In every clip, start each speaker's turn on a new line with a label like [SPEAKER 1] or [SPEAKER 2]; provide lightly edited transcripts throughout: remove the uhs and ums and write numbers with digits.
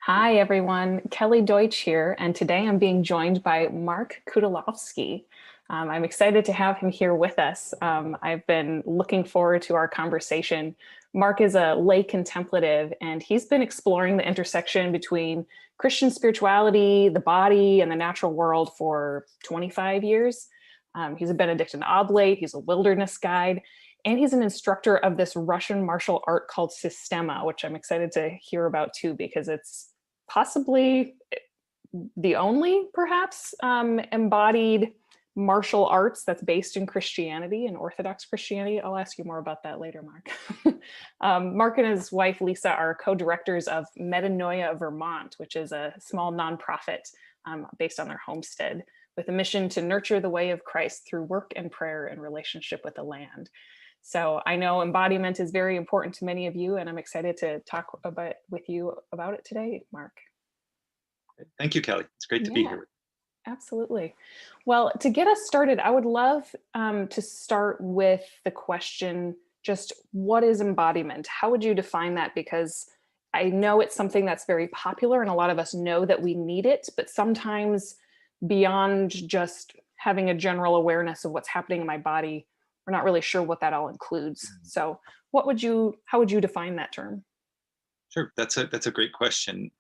[SPEAKER 1] Hi, everyone. Kelly Deutsch here, and today I'm being joined by Mark Kutolowski. I'm excited to have him here with us. I've been looking forward to our conversation. Mark is a lay contemplative, and he's been exploring the intersection between Christian spirituality, the body, and the natural world for 25 years. He's a Benedictine oblate, he's a wilderness guide, and he's an instructor of this Russian martial art called Systema, which I'm excited to hear about too, because it's possibly the only, perhaps, embodied martial arts that's based in Christianity and Orthodox Christianity. I'll ask you more about that later, Mark. Mark and his wife, Lisa, are co-directors of Metanoia Vermont, which is a small nonprofit based on their homestead with a mission to nurture the way of Christ through work and prayer and relationship with the land. So I know embodiment is very important to many of you, and I'm excited to talk with you about it today, Mark.
[SPEAKER 2] Thank you, Kelly. It's great to be
[SPEAKER 1] Yeah,
[SPEAKER 2] here.
[SPEAKER 1] absolutely. Well, to get us started, I would love to start with the question, just what is embodiment? How would you define that? Because I know it's something that's very popular and a lot of us know that we need it, but sometimes beyond just having a general awareness of what's happening in my body, we're not really sure what that all includes. So how would you define that term?
[SPEAKER 2] Sure, that's a great question.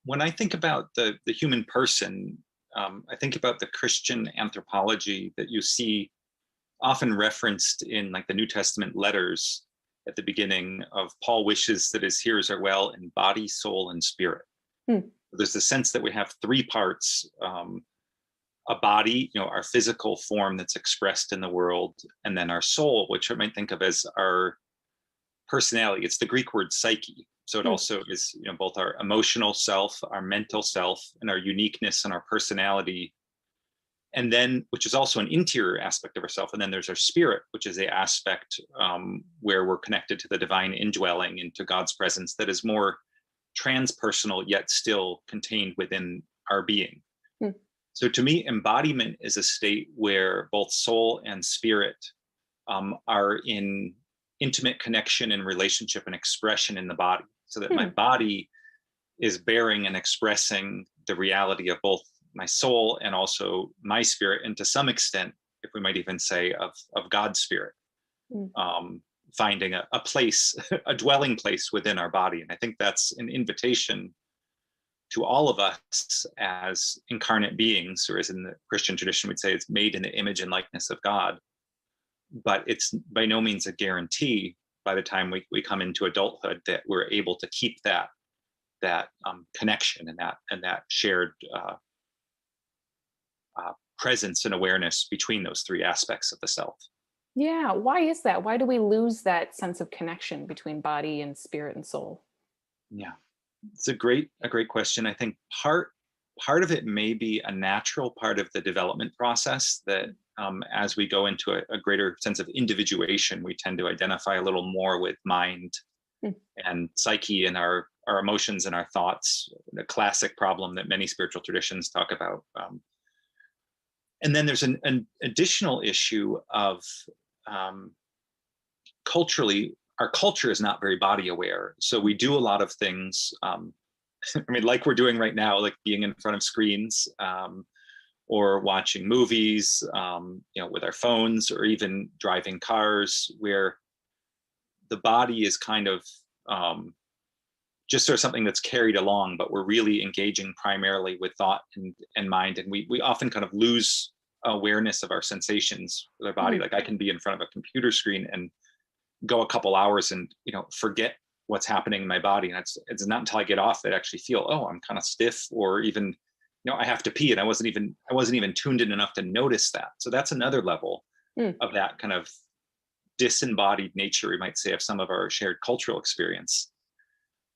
[SPEAKER 2] When I think about the human person, I think about the Christian anthropology that you see often referenced in like the New Testament letters at the beginning of Paul wishes that his hearers are well in body, soul, and spirit.
[SPEAKER 1] Hmm.
[SPEAKER 2] There's the sense that we have three parts: a body, our physical form that's expressed in the world, and then our soul, which I might think of as our personality. It's the Greek word psyche. So it
[SPEAKER 1] Hmm.
[SPEAKER 2] also is, both our emotional self, our mental self, and our uniqueness and our personality. And then, which is also an interior aspect of ourself. And then there's our spirit, which is the aspect where we're connected to the divine indwelling into God's presence that is more transpersonal, yet still contained within our being.
[SPEAKER 1] Hmm.
[SPEAKER 2] So to me, embodiment is a state where both soul and spirit are in intimate connection and relationship and expression in the body, so that my
[SPEAKER 1] Hmm.
[SPEAKER 2] body is bearing and expressing the reality of both my soul and also my spirit, and to some extent, if we might even say, of God's spirit,
[SPEAKER 1] Hmm.
[SPEAKER 2] finding a place, a dwelling place within our body. And I think that's an invitation to all of us as incarnate beings, or as in the Christian tradition we'd say, it's made in the image and likeness of God. But it's by no means a guarantee by the time we come into adulthood that we're able to keep that connection and that shared presence and awareness between those three aspects of the self.
[SPEAKER 1] Yeah, why is that? Why do we lose that sense of connection between body and spirit and soul?
[SPEAKER 2] Yeah, it's a great question. I think part of it may be a natural part of the development process that as we go into a greater sense of individuation, we tend to identify a little more with mind
[SPEAKER 1] Hmm.
[SPEAKER 2] and psyche and our emotions and our thoughts, the classic problem that many spiritual traditions talk about. And then there's an additional issue of um, culturally, our culture is not very body aware. So we do a lot of things, I mean, like we're doing right now, like being in front of screens, or watching movies, with our phones, or even driving cars, where the body is kind of just sort of something that's carried along, but we're really engaging primarily with thought and mind. And we often kind of lose awareness of our sensations with our body.
[SPEAKER 1] Hmm.
[SPEAKER 2] Like I can be in front of a computer screen and go a couple hours and, forget what's happening in my body. And it's not until I get off that I actually feel, oh, I'm kind of stiff, or even, I have to pee. And I wasn't even tuned in enough to notice that. So that's another level
[SPEAKER 1] Hmm.
[SPEAKER 2] of that kind of disembodied nature, we might say, of some of our shared cultural experience.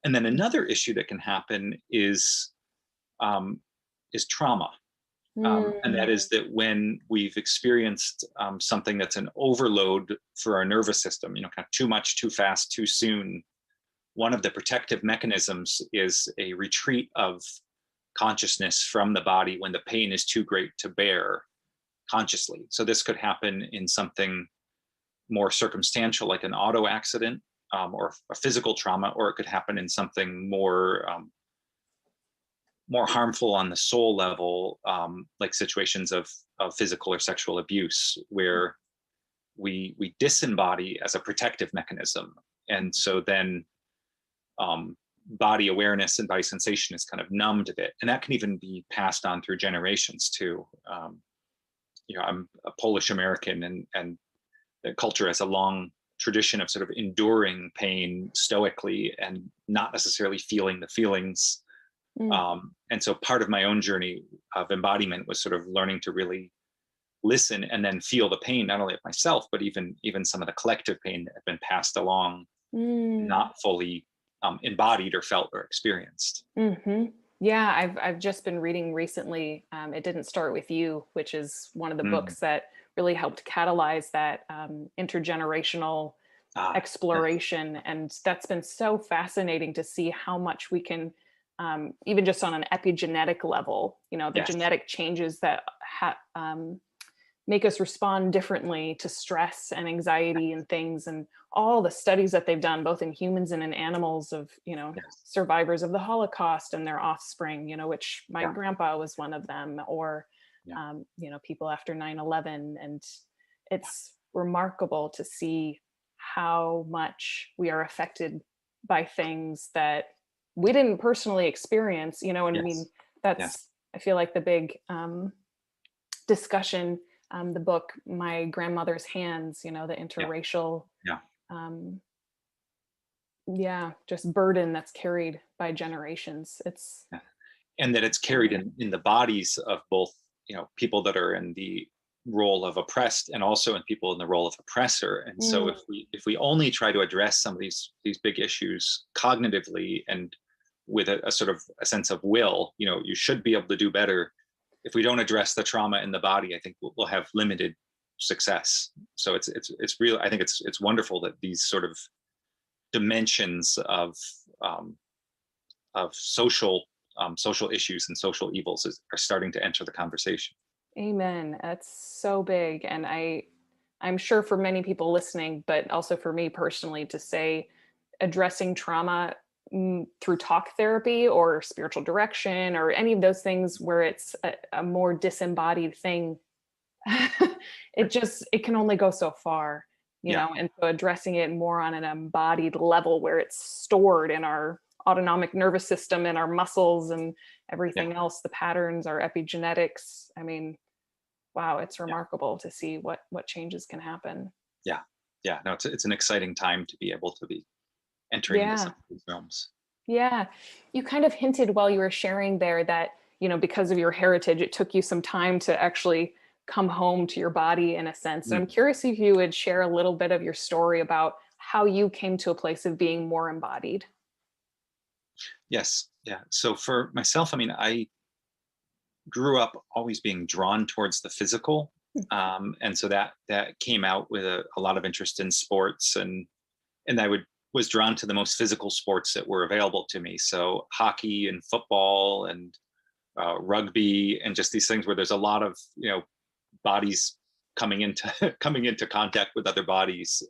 [SPEAKER 2] And then another issue that can happen um, is trauma. And
[SPEAKER 1] Hmm.
[SPEAKER 2] that is that when we've experienced something that's an overload for our nervous system, kind of too much, too fast, too soon, one of the protective mechanisms is a retreat of consciousness from the body when the pain is too great to bear consciously. So this could happen in something more circumstantial, like an auto accident, or a physical trauma, or it could happen in something more more harmful on the soul level, like situations of physical or sexual abuse, where we disembody as a protective mechanism. And so then body awareness and body sensation is kind of numbed a bit. And that can even be passed on through generations too. I'm a Polish American, and the culture has a long tradition of sort of enduring pain stoically and not necessarily feeling the feelings. And so part of my own journey of embodiment was sort of learning to really listen and then feel the pain, not only of myself, but even some of the collective pain that had been passed along, not fully embodied or felt or experienced.
[SPEAKER 1] Yeah, I've just been reading recently. It Didn't Start With You, which is one of the books that really helped catalyze that intergenerational exploration.
[SPEAKER 2] Yes.
[SPEAKER 1] And that's been so fascinating to see how much we can, even just on an epigenetic level, the
[SPEAKER 2] Yes.
[SPEAKER 1] genetic changes that make us respond differently to stress and anxiety and things, and all the studies that they've done both in humans and in animals of
[SPEAKER 2] Yes.
[SPEAKER 1] survivors of the Holocaust and their offspring, which my
[SPEAKER 2] Yeah.
[SPEAKER 1] grandpa was one of them, or
[SPEAKER 2] Yeah.
[SPEAKER 1] people after 9/11. And it's remarkable to see how much we are affected by things that we didn't personally experience, and I mean,
[SPEAKER 2] Yes.
[SPEAKER 1] that's, I feel like, the big discussion, the book My Grandmother's Hands, the
[SPEAKER 2] Yeah.
[SPEAKER 1] interracial
[SPEAKER 2] Yeah.
[SPEAKER 1] just burden that's carried by generations. It's
[SPEAKER 2] Yeah. And that it's carried in the bodies of both, people that are in the role of oppressed and also in people in the role of oppressor. And so if we only try to address some of these big issues cognitively and with a sort of a sense of will, you should be able to do better. If we don't address the trauma in the body, I think we'll have limited success. So it's real. I think it's wonderful that these sort of dimensions of social issues and social evils are starting to enter the conversation.
[SPEAKER 1] Amen. That's so big. And I'm sure for many people listening, but also for me personally, to say addressing trauma through talk therapy or spiritual direction or any of those things where it's a more disembodied thing, it can only go so far,
[SPEAKER 2] Yeah.
[SPEAKER 1] and so addressing it more on an embodied level where it's stored in our autonomic nervous system and our muscles and everything else, the patterns, our epigenetics. I mean, wow, it's remarkable to see what changes can happen.
[SPEAKER 2] Yeah. Yeah. No, it's an exciting time to be able to be entering into some
[SPEAKER 1] Yeah.
[SPEAKER 2] of these realms.
[SPEAKER 1] Yeah. You kind of hinted while you were sharing there that, because of your heritage, it took you some time to actually come home to your body in a sense. So I'm curious if you would share a little bit of your story about how you came to a place of being more embodied.
[SPEAKER 2] Yes. Yeah. So for myself, I mean, I grew up always being drawn towards the physical. And so that came out with a lot of interest in sports, and I was drawn to the most physical sports that were available to me. So hockey and football and rugby, and just these things where there's a lot of bodies coming into coming into contact with other bodies.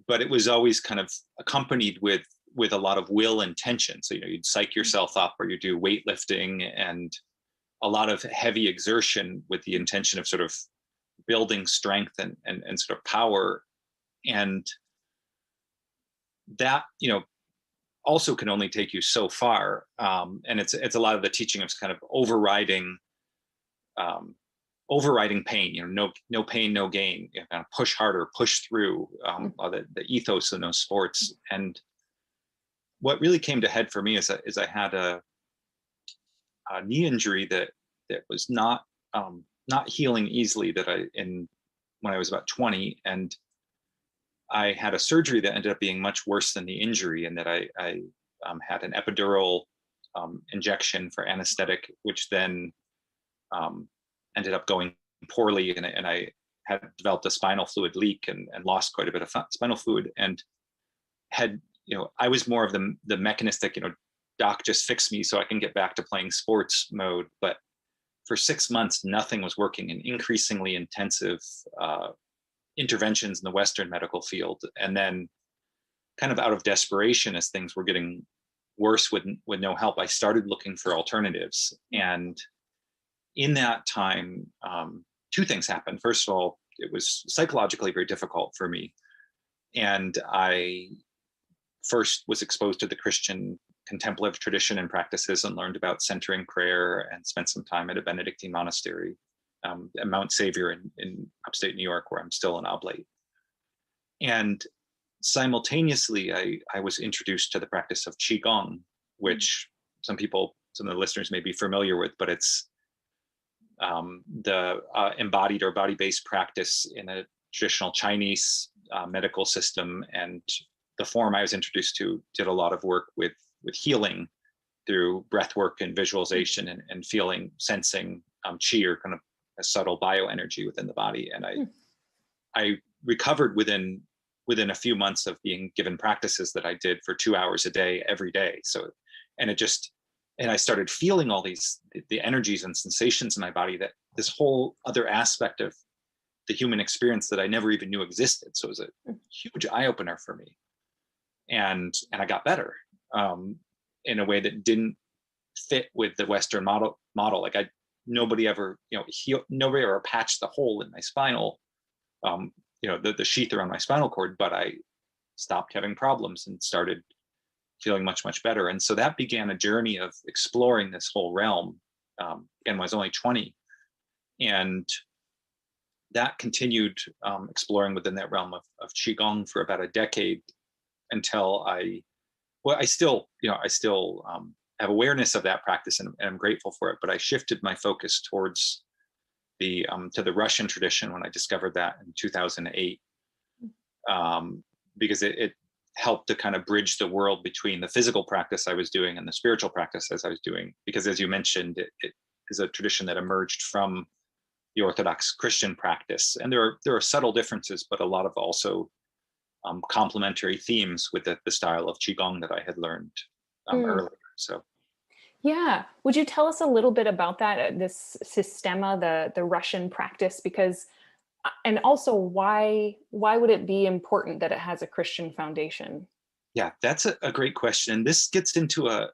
[SPEAKER 2] But it was always kind of accompanied with a lot of will and tension. So you'd psych yourself up, or you do weightlifting and a lot of heavy exertion with the intention of sort of building strength and sort of power. And that also can only take you so far. And it's a lot of the teaching of kind of overriding pain. No pain, no gain. Kind of push harder, push through. The ethos in those sports. And what really came to head for me is I had a knee injury that was not healing easily. When I was about 20, and I had a surgery that ended up being much worse than the injury, and that I had an epidural injection for anesthetic, which then ended up going poorly, and I had developed a spinal fluid leak and lost quite a bit of spinal fluid, and had I was more of the mechanistic, doc, just fix me so I can get back to playing sports mode. But for 6 months, nothing was working, in increasingly intensive interventions in the Western medical field. And then, kind of out of desperation, as things were getting worse with no help, I started looking for alternatives. And in that time, two things happened. First of all, it was psychologically very difficult for me. And I first was exposed to the Christian contemplative tradition and practices and learned about centering prayer and spent some time at a Benedictine monastery at Mount Savior in upstate New York, where I'm still an oblate. And simultaneously, I was introduced to the practice of Qigong, which some of the listeners may be familiar with, but it's the embodied or body-based practice in a traditional Chinese medical system. And the form I was introduced to did a lot of work with healing through breath work and visualization and feeling, sensing qi, or kind of a subtle bioenergy within the body. And I recovered within a few months of being given practices that I did for 2 hours a day, every day. So, and I started feeling all the energies and sensations in my body, that this whole other aspect of the human experience that I never even knew existed. So it was a huge eye opener for me. And I got better in a way that didn't fit with the Western model. Like nobody ever patched the hole in my spinal, the sheath around my spinal cord, but I stopped having problems and started feeling much, much better. And so that began a journey of exploring this whole realm. Again, when I was only 20. And that continued exploring within that realm of Qigong for about a decade, until I still have awareness of that practice, and I'm grateful for it. But I shifted my focus towards to the Russian tradition when I discovered that in 2008, because it helped to kind of bridge the world between the physical practice I was doing and the spiritual practice as I was doing. Because as you mentioned, it is a tradition that emerged from the Orthodox Christian practice, and there are subtle differences, but a lot of also complementary themes with the style of Qigong that I had learned earlier. So,
[SPEAKER 1] yeah, would you tell us a little bit about that, this Systema, the Russian practice, because, and also why would it be important that it has a Christian foundation?
[SPEAKER 2] Yeah, that's a great question. And this gets into a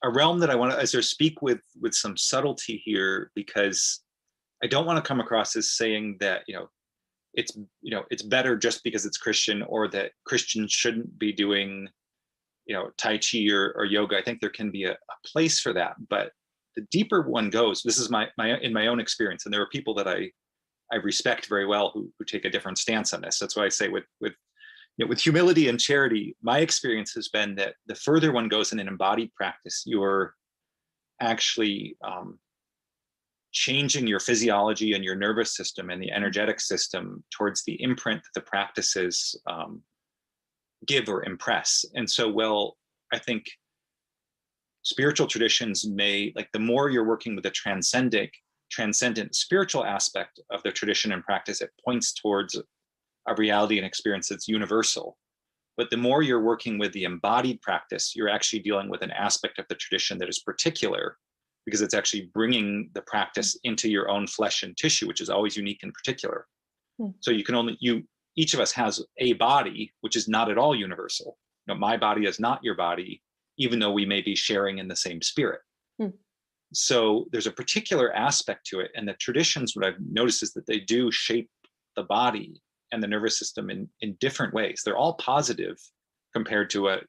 [SPEAKER 2] realm that I want to speak with some subtlety here, because I don't want to come across as saying that it's better just because it's Christian, or that Christians shouldn't be doing Tai Chi or yoga. I think there can be a place for that, but the deeper one goes, this is in my own experience, and there are people that I respect very well who take a different stance on this. That's why I say with humility and charity, my experience has been that the further one goes in an embodied practice, you're actually changing your physiology and your nervous system and the energetic system towards the imprint that the practices give or impress. And so, I think spiritual traditions the more you're working with the transcendent spiritual aspect of the tradition and practice, it points towards a reality and experience that's universal. But the more you're working with the embodied practice, you're actually dealing with an aspect of the tradition that is particular, because it's actually bringing the practice into your own flesh and tissue, which is always unique and particular. So each of us has a body, which is not at all universal. My body is not your body, even though we may be sharing in the same spirit. So there's a particular aspect to it. And the traditions, what I've noticed is that they do shape the body and the nervous system in different ways. They're all positive compared to a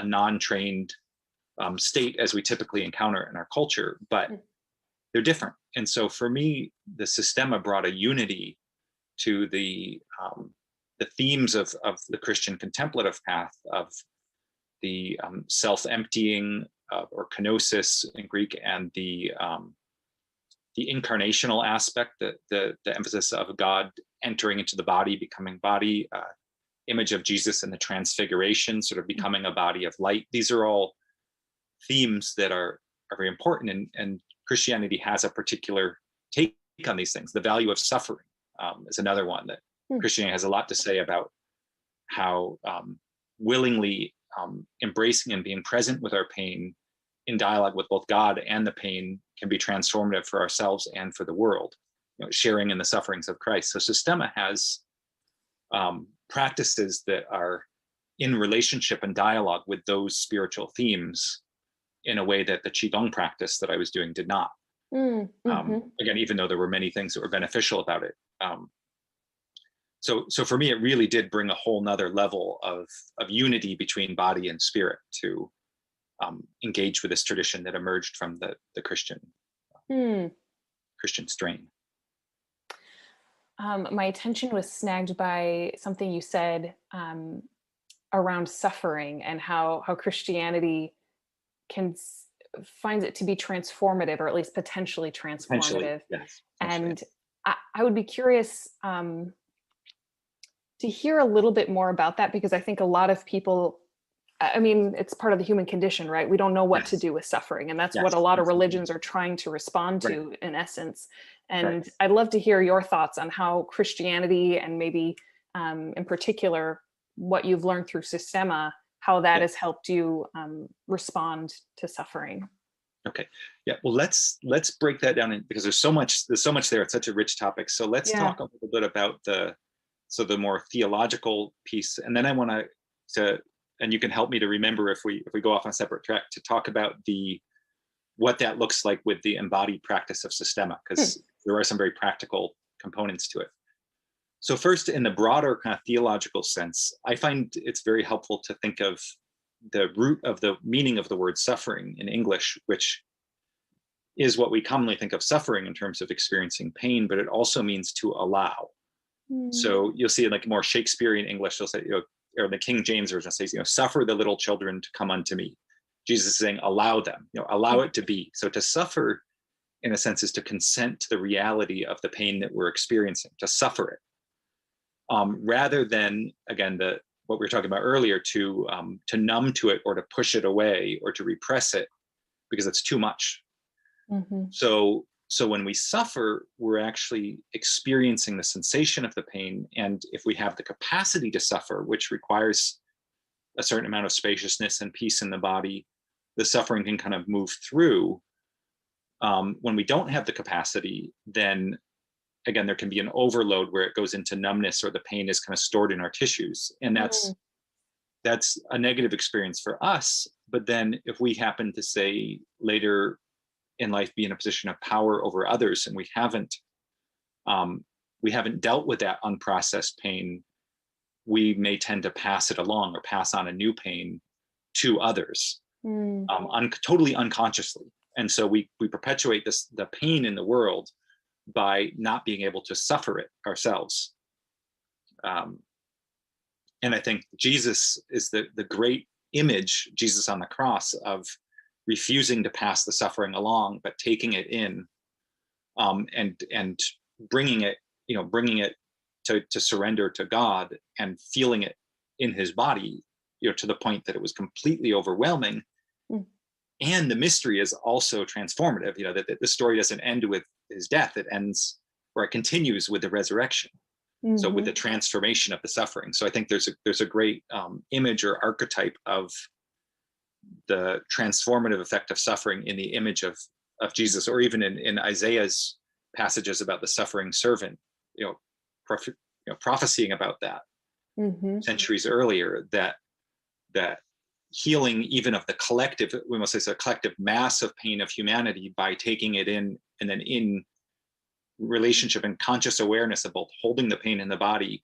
[SPEAKER 2] non-trained state as we typically encounter in our culture, but they're different. And so for me, the Systema brought a unity to the themes of the Christian contemplative path, of the self-emptying, or kenosis in Greek, and the incarnational aspect, the emphasis of God entering into the body, becoming body, image of Jesus and the transfiguration, sort of becoming a body of light. These are all themes that are very important, and Christianity has a particular take on these things. The value of suffering is another one that Christianity has a lot to say about, how willingly embracing and being present with our pain in dialogue with both God and the pain can be transformative for ourselves and for the world, sharing in the sufferings of Christ. So Systema has practices that are in relationship and dialogue with those spiritual themes in a way that the Qigong practice that I was doing did not. Again, even though there were many things that were beneficial about it. So for me, it really did bring a whole nother level of unity between body and spirit to engage with this tradition that emerged from the Christian strain.
[SPEAKER 1] My attention was snagged by something you said around suffering and how Christianity finds it to be transformative, or at least potentially transformative.
[SPEAKER 2] Yes.
[SPEAKER 1] And I would be curious to hear a little bit more about that, because I think a lot of people, I mean, it's part of the human condition, right? We don't know what to do with suffering. And that's what a lot of religions are trying to respond to in essence. And I'd love to hear your thoughts on how Christianity, and maybe in particular, what you've learned through Systema, how that has helped you respond to suffering.
[SPEAKER 2] Okay. Yeah. Well, let's break that down because there's so much there. It's such a rich topic. So let's talk a little bit about the more theological piece, and then I want to, and you can help me to remember if we go off on a separate track, to talk about what that looks like with the embodied practice of Systema, because there are some very practical components to it. So first, in the broader kind of theological sense, I find it's very helpful to think of the root of the meaning of the word suffering in English, which is what we commonly think of suffering in terms of experiencing pain, but it also means to allow. So you'll see in like more Shakespearean English, they'll say, or the King James version says, suffer the little children to come unto me. Jesus is saying, allow them, allow it to be. So to suffer, in a sense, is to consent to the reality of the pain that we're experiencing, to suffer it, rather than, again, what we were talking about earlier, to numb to it or to push it away or to repress it because it's too much. So when we suffer, we're actually experiencing the sensation of the pain. And if we have the capacity to suffer, which requires a certain amount of spaciousness and peace in the body, the suffering can kind of move through. When we don't have the capacity, then again, there can be an overload where it goes into numbness, or the pain is kind of stored in our tissues. And that's a negative experience for us. But then if we happen to, say, later in life be in a position of power over others, and we haven't dealt with that unprocessed pain, we may tend to pass it along or pass on a new pain to others, totally unconsciously. And so we perpetuate the pain in the world by not being able to suffer it ourselves. And I think Jesus is the great image, Jesus on the cross, of refusing to pass the suffering along, but taking it in, and bringing it to surrender to God, and feeling it in his body, to the point that it was completely overwhelming. And the mystery is also transformative, that the story doesn't end with his death. It ends, or it continues, with the resurrection. So with the transformation of the suffering. So I think there's a great image or archetype of the transformative effect of suffering in the image of Jesus, or even in Isaiah's passages about the suffering servant, prophesying about that centuries earlier, that healing even of the collective, we must say, it's a collective mass of pain of humanity, by taking it in, and then in relationship and conscious awareness of both holding the pain in the body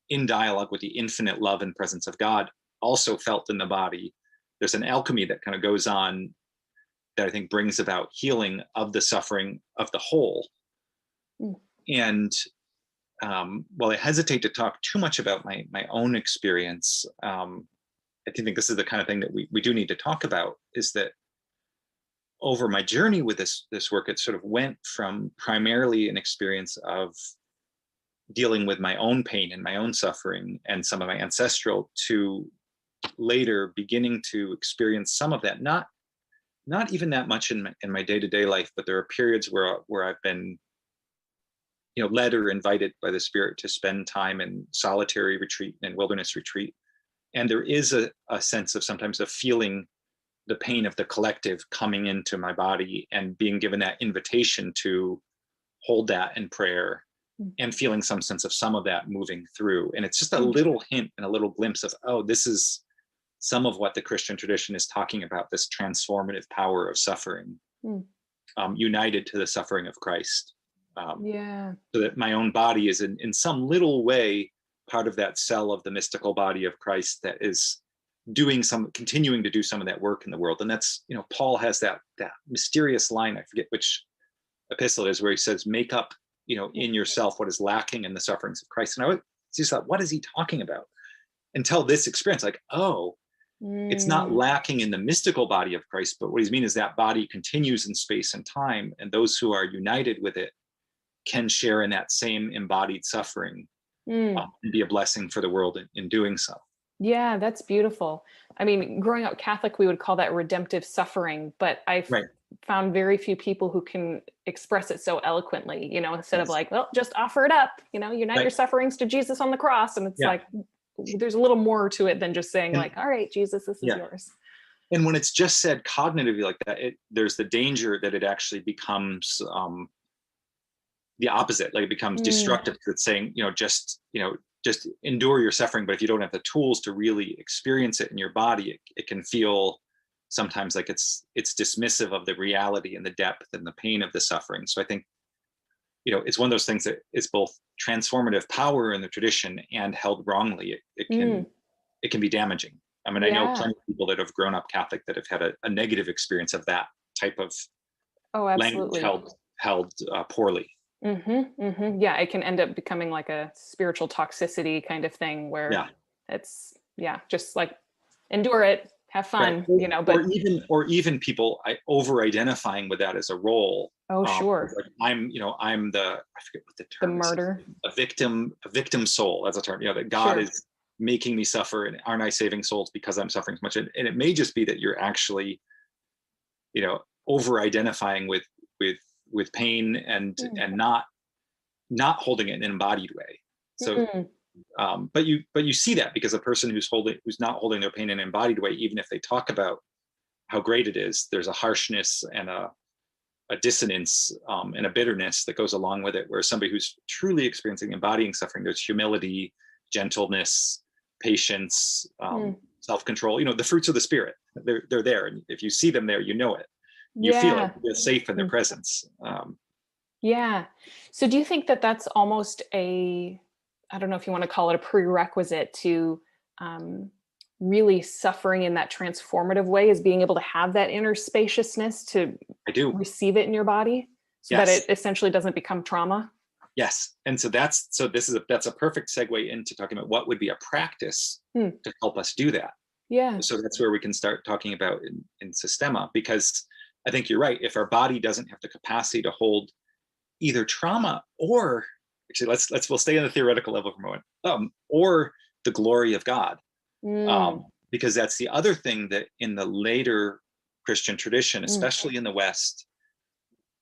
[SPEAKER 2] in dialogue with the infinite love and presence of God, also felt in the body. There's an alchemy that kind of goes on that I think brings about healing of the suffering of the whole. And while I hesitate to talk too much about my own experience, I think this is the kind of thing that we do need to talk about, is that over my journey with this work, it sort of went from primarily an experience of dealing with my own pain and my own suffering and some of my ancestral, to later beginning to experience some of that, not even that much in my day-to-day life, but there are periods where I've been led or invited by the Spirit to spend time in solitary retreat and wilderness retreat. And there is a sense of sometimes of feeling the pain of the collective coming into my body, and being given that invitation to hold that in prayer, and feeling some sense of some of that moving through. And it's just a little hint and a little glimpse of, oh, this is some of what the Christian tradition is talking about, this transformative power of suffering, united to the suffering of Christ. So that my own body is in some little way part of that cell of the mystical body of Christ that is continuing to do some of that work in the world. And that's, Paul has that mysterious line, I forget which epistle it is, where he says, make up, in yourself what is lacking in the sufferings of Christ. And I just thought, what is he talking about? Until this experience, like, oh, it's not lacking in the mystical body of Christ, but what he's mean is that body continues in space and time, and those who are united with it can share in that same embodied suffering and be a blessing for the world in doing so.
[SPEAKER 1] Yeah, that's beautiful. I mean, growing up Catholic, we would call that redemptive suffering, but I've found very few people who can express it so eloquently, instead of like, well, just offer it up, unite your sufferings to Jesus on the cross. And it's like, there's a little more to it than just saying like, all right, Jesus, this is yours.
[SPEAKER 2] And when it's just said cognitively like that, there's the danger that it actually becomes the opposite, like it becomes destructive. It's saying, just endure your suffering, but if you don't have the tools to really experience it in your body, it can feel sometimes like it's dismissive of the reality and the depth and the pain of the suffering. So I think, it's one of those things that is both transformative power in the tradition and held wrongly. It can be damaging. I mean, I know plenty of people that have grown up Catholic that have had a negative experience of that type of language held poorly.
[SPEAKER 1] Yeah, it can end up becoming like a spiritual toxicity kind of thing where it's just like endure it, have fun, but
[SPEAKER 2] or even people over identifying with that as a role.
[SPEAKER 1] Sure.
[SPEAKER 2] Like I'm the, I forget what the term
[SPEAKER 1] the martyr
[SPEAKER 2] is. A victim soul. That's a term, that God is making me suffer, and aren't I saving souls because I'm suffering so much? And it may just be that you're actually, over identifying with pain and not holding it in an embodied way. So but you see that because a person who's not holding their pain in an embodied way, even if they talk about how great it is, there's a harshness and a dissonance and a bitterness that goes along with it. Where somebody who's truly experiencing embodying suffering, there's humility, gentleness, patience, self-control, the fruits of the spirit. They're there, and if you see them there, you know it. You feel it. You're safe in their presence.
[SPEAKER 1] So do you think that that's almost I don't know if you want to call it a prerequisite to really suffering in that transformative way, is being able to have that inner spaciousness to receive it in your body so that it essentially doesn't become trauma?
[SPEAKER 2] Yes. And so that's a perfect segue into talking about what would be a practice to help us do that.
[SPEAKER 1] Yeah.
[SPEAKER 2] So that's where we can start talking about in Systema, because I think you're right. If our body doesn't have the capacity to hold either trauma or, actually, we'll stay on the theoretical level for a moment, or the glory of God, because that's the other thing that in the later Christian tradition, especially in the West,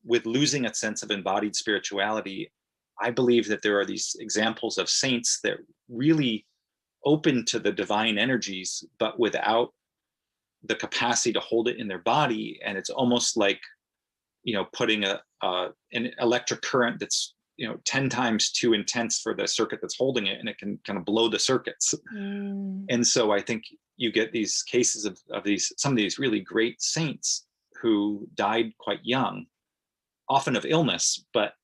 [SPEAKER 2] with losing a sense of embodied spirituality, I believe that there are these examples of saints that really open to the divine energies, but without the capacity to hold it in their body. And it's almost like, putting an electric current that's 10 times too intense for the circuit that's holding it, and it can kind of blow the circuits. And so I think you get these cases of some of these really great saints who died quite young, often of illness, but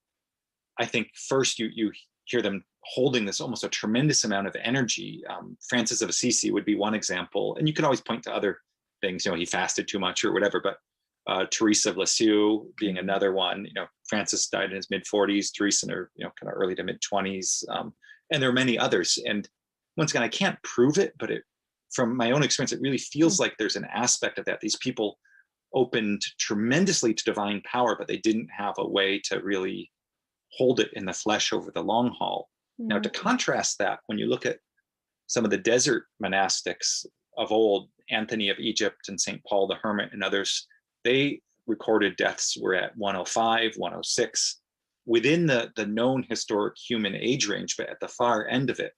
[SPEAKER 2] I think first you hear them holding this almost a tremendous amount of energy. Francis of Assisi would be one example, and you can always point to other things, he fasted too much or whatever, but Teresa of Lisieux being another one. Francis died in his mid-40s, Teresa in her kind of early to mid-20s, and there are many others. And once again, I can't prove it, but from my own experience, it really feels like there's an aspect of that. These people opened tremendously to divine power, but they didn't have a way to really hold it in the flesh over the long haul. Now, to contrast that, when you look at some of the desert monastics of old, Anthony of Egypt and St. Paul the Hermit and others, they recorded deaths were at 105, 106, within the known historic human age range, but at the far end of it.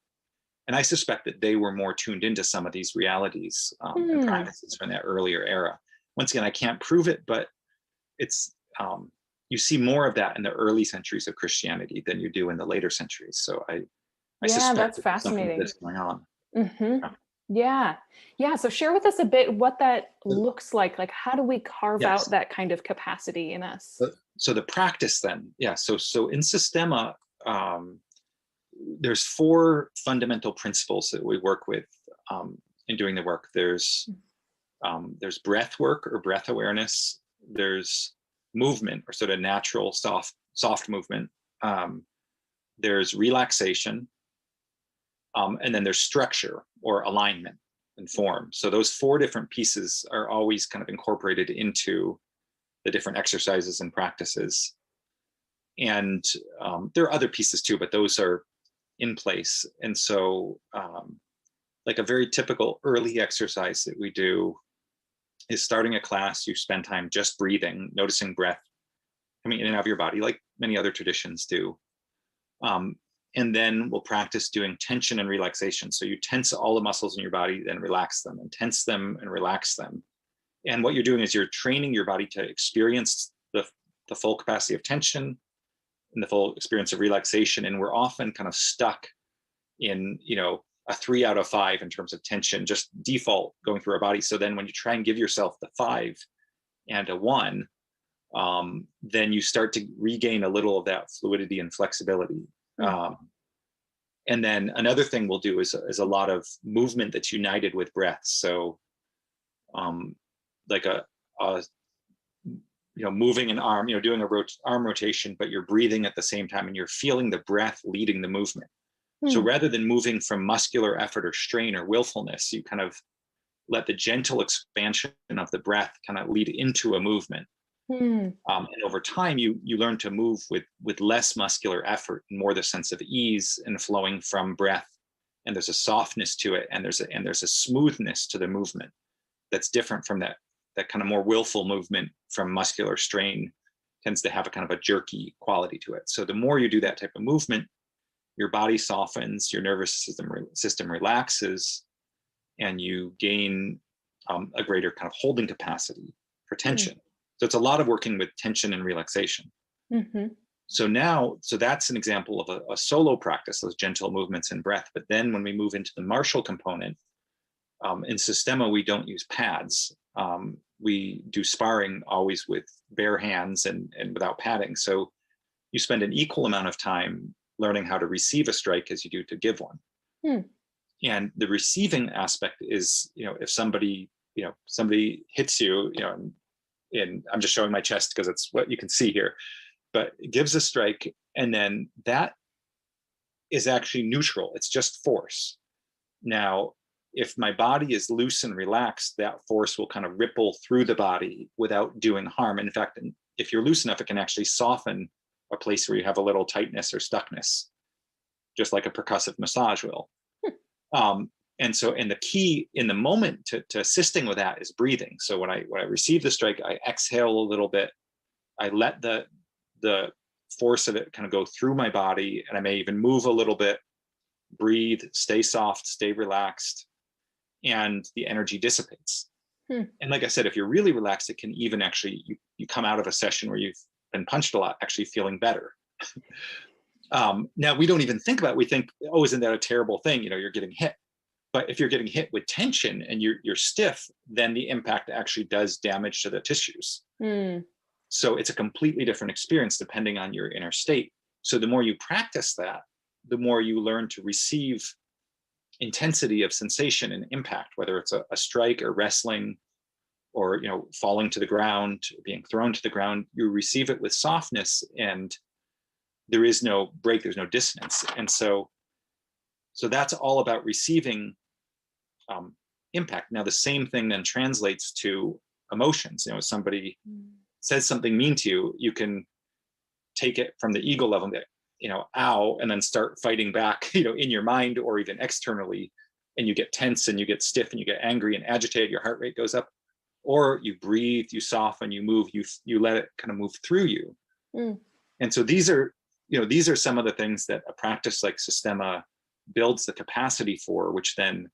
[SPEAKER 2] And I suspect that they were more tuned into some of these realities and practices from that earlier era. Once again, I can't prove it, but it's you see more of that in the early centuries of Christianity than you do in the later centuries. So I
[SPEAKER 1] Yeah,
[SPEAKER 2] suspect
[SPEAKER 1] that's
[SPEAKER 2] that there's something like
[SPEAKER 1] fascinating.
[SPEAKER 2] this going on.
[SPEAKER 1] Hmm.
[SPEAKER 2] Yeah.
[SPEAKER 1] Yeah. Yeah. So share with us a bit what that looks like. Like, how do we carve out
[SPEAKER 2] Yes.
[SPEAKER 1] that kind of capacity in us?
[SPEAKER 2] So the practice then, yeah. So in Systema, um, there's 4 fundamental principles that we work with in doing the work. There's breath work or breath awareness. There's movement or sort of natural soft movement. There's relaxation, and then there's structure or alignment and form. So those 4 different pieces are always kind of incorporated into the different exercises and practices. And there are other pieces too, but those are in place. And so like a very typical early exercise that we do is starting a class, you spend time just breathing, noticing breath coming in and out of your body, like many other traditions do. And then we'll practice doing tension and relaxation. So you tense all the muscles in your body, then relax them, and tense them and relax them. And what you're doing is you're training your body to experience the full capacity of tension and the full experience of relaxation. And we're often kind of stuck in, a 3 out of 5 in terms of tension, just default going through our body. So then when you try and give yourself the 5 and a 1, then you start to regain a little of that fluidity and flexibility. And then another thing we'll do is a lot of movement that's united with breath. So like moving an arm, doing a arm rotation, but you're breathing at the same time and you're feeling the breath leading the movement. So rather than moving from muscular effort or strain or willfulness, you kind of let the gentle expansion of the breath kind of lead into a movement. And over time, you learn to move with less muscular effort and more the sense of ease and flowing from breath. And there's a softness to it, and there's a smoothness to the movement that's different from that kind of more willful movement from muscular strain. Tends to have a kind of a jerky quality to it. So the more you do that type of movement, your body softens, your nervous system relaxes, and you gain a greater kind of holding capacity for tension. So it's a lot of working with tension and relaxation. So that's an example of a solo practice, those gentle movements and breath. But then when we move into the martial component, in Systema, we don't use pads. We do sparring always with bare hands and without padding. So you spend an equal amount of time learning how to receive a strike as you do to give one. And the receiving aspect is, if somebody hits you, and I'm just showing my chest because it's what you can see here, but it gives a strike, and then that is actually neutral. It's just force. Now, if my body is loose and relaxed, that force will kind of ripple through the body without doing harm. In fact, if you're loose enough, it can actually soften a place where you have a little tightness or stuckness, just like a percussive massage will. And the key in the moment to assisting with that is breathing. So when I receive the strike, I exhale a little bit. I let the force of it kind of go through my body, and I may even move a little bit, breathe, stay soft, stay relaxed, and the energy dissipates. And like I said, if you're really relaxed, it can even actually, you come out of a session where you've been punched a lot, actually feeling better. Now, we don't even think about it. We think, oh, isn't that a terrible thing? You're getting hit. But if you're getting hit with tension and you're stiff, then the impact actually does damage to the tissues. So it's a completely different experience depending on your inner state. So the more you practice that, the more you learn to receive intensity of sensation and impact, whether it's a strike or wrestling or falling to the ground, being thrown to the ground. You receive it with softness, and there is no break, there's no dissonance. And so that's all about receiving impact. Now, the same thing then translates to emotions. If somebody says something mean to you, you can take it from the ego level, ow, and then start fighting back, in your mind or even externally, and you get tense and you get stiff and you get angry and agitated, your heart rate goes up. Or you breathe, you soften, you move, you let it kind of move through you. And so these are some of the things that a practice like Systema builds the capacity for, which then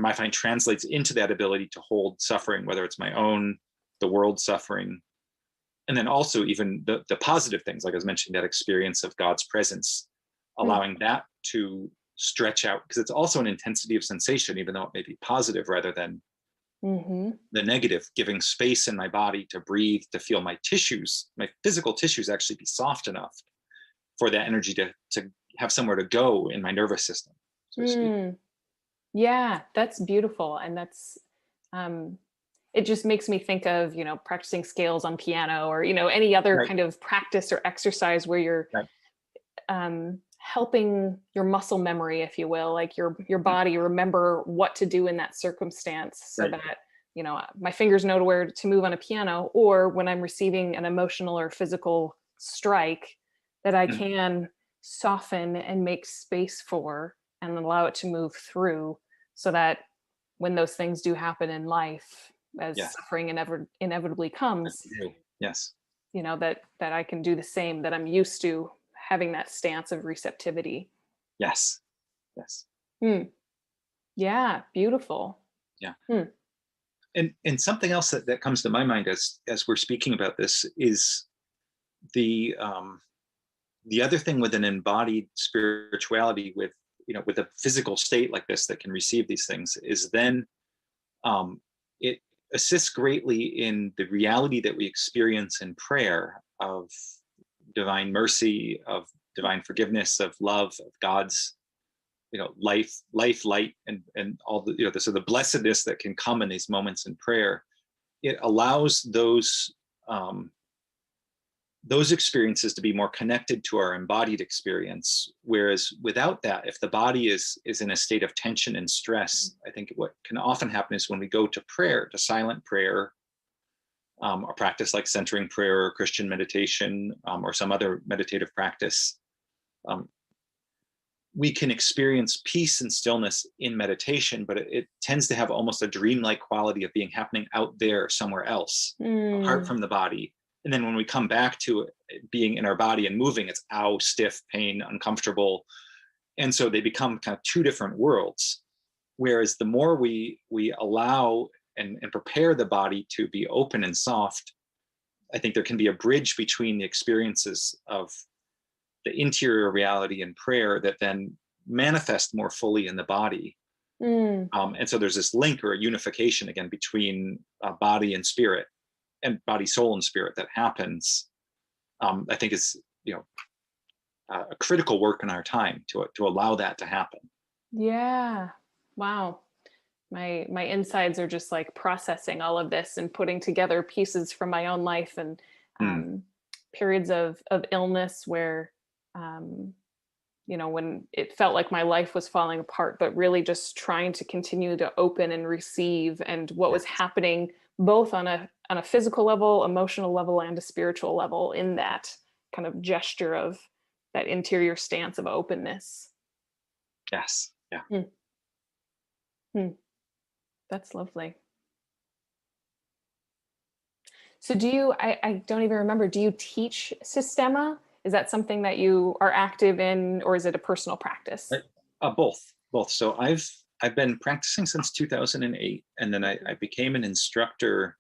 [SPEAKER 2] I find translates into that ability to hold suffering, whether it's my own, the world suffering, and then also even the positive things, like I was mentioning, that experience of God's presence, allowing that to stretch out, because it's also an intensity of sensation, even though it may be positive rather than the negative, giving space in my body to breathe, to feel my tissues, my physical tissues actually be soft enough for that energy to have somewhere to go in my nervous system, so to speak.
[SPEAKER 1] Yeah, that's beautiful. And that's, it just makes me think of, practicing scales on piano, or, any other
[SPEAKER 2] Right,
[SPEAKER 1] kind of practice or exercise where you're
[SPEAKER 2] right.
[SPEAKER 1] helping your muscle memory, if you will, like your body remember what to do in that circumstance, so
[SPEAKER 2] Right.
[SPEAKER 1] that, my fingers know where to move on a piano, or when I'm receiving an emotional or physical strike, that I
[SPEAKER 2] Mhm.
[SPEAKER 1] can soften and make space for and allow it to move through, so that when those things do happen in life, as
[SPEAKER 2] Yes.
[SPEAKER 1] suffering inevitably comes,
[SPEAKER 2] Yes.
[SPEAKER 1] that I can do the same, that I'm used to having that stance of receptivity.
[SPEAKER 2] Yes. Yes.
[SPEAKER 1] Hmm. Yeah, beautiful.
[SPEAKER 2] Yeah.
[SPEAKER 1] Hmm.
[SPEAKER 2] And something else that comes to my mind as we're speaking about this is the the other thing with an embodied spirituality, with with a physical state like this that can receive these things, is then um, it assists greatly in the reality that we experience in prayer of divine mercy, of divine forgiveness, of love, of God's life, light, and all the so the blessedness that can come in these moments in prayer. It allows um, those experiences to be more connected to our embodied experience, whereas without that, if the body is in a state of tension and stress, I think what can often happen is when we go to prayer, to silent prayer, a practice like centering prayer or Christian meditation, or some other meditative practice, um, we can experience peace and stillness in meditation, but it tends to have almost a dreamlike quality of being happening out there somewhere else, apart
[SPEAKER 1] Mm.
[SPEAKER 2] from the body. And then when we come back to it being in our body and moving, it's stiff, pain, uncomfortable. And so they become kind of two different worlds. Whereas the more we allow and prepare the body to be open and soft, I think there can be a bridge between the experiences of the interior reality and prayer that then manifest more fully in the body.
[SPEAKER 1] Mm.
[SPEAKER 2] And so there's this link or a unification again between body and spirit, and body, soul, and spirit that happens. I think is a critical work in our time to allow that to happen.
[SPEAKER 1] Yeah. Wow. My insides are just like processing all of this and putting together pieces from my own life, and
[SPEAKER 2] Mm,
[SPEAKER 1] um, periods of illness where, um, when it felt like my life was falling apart, but really just trying to continue to open and receive, and what was
[SPEAKER 2] yes,
[SPEAKER 1] happening both on a physical level, emotional level, and a spiritual level, in that kind of gesture of that interior stance of openness.
[SPEAKER 2] yes, yeah.
[SPEAKER 1] Hmm. Hmm. That's lovely. So I don't even remember, do you teach Systema? Is that something that you are active in, or is it a personal practice?
[SPEAKER 2] Both. So I've been practicing since 2008, and then I became an instructor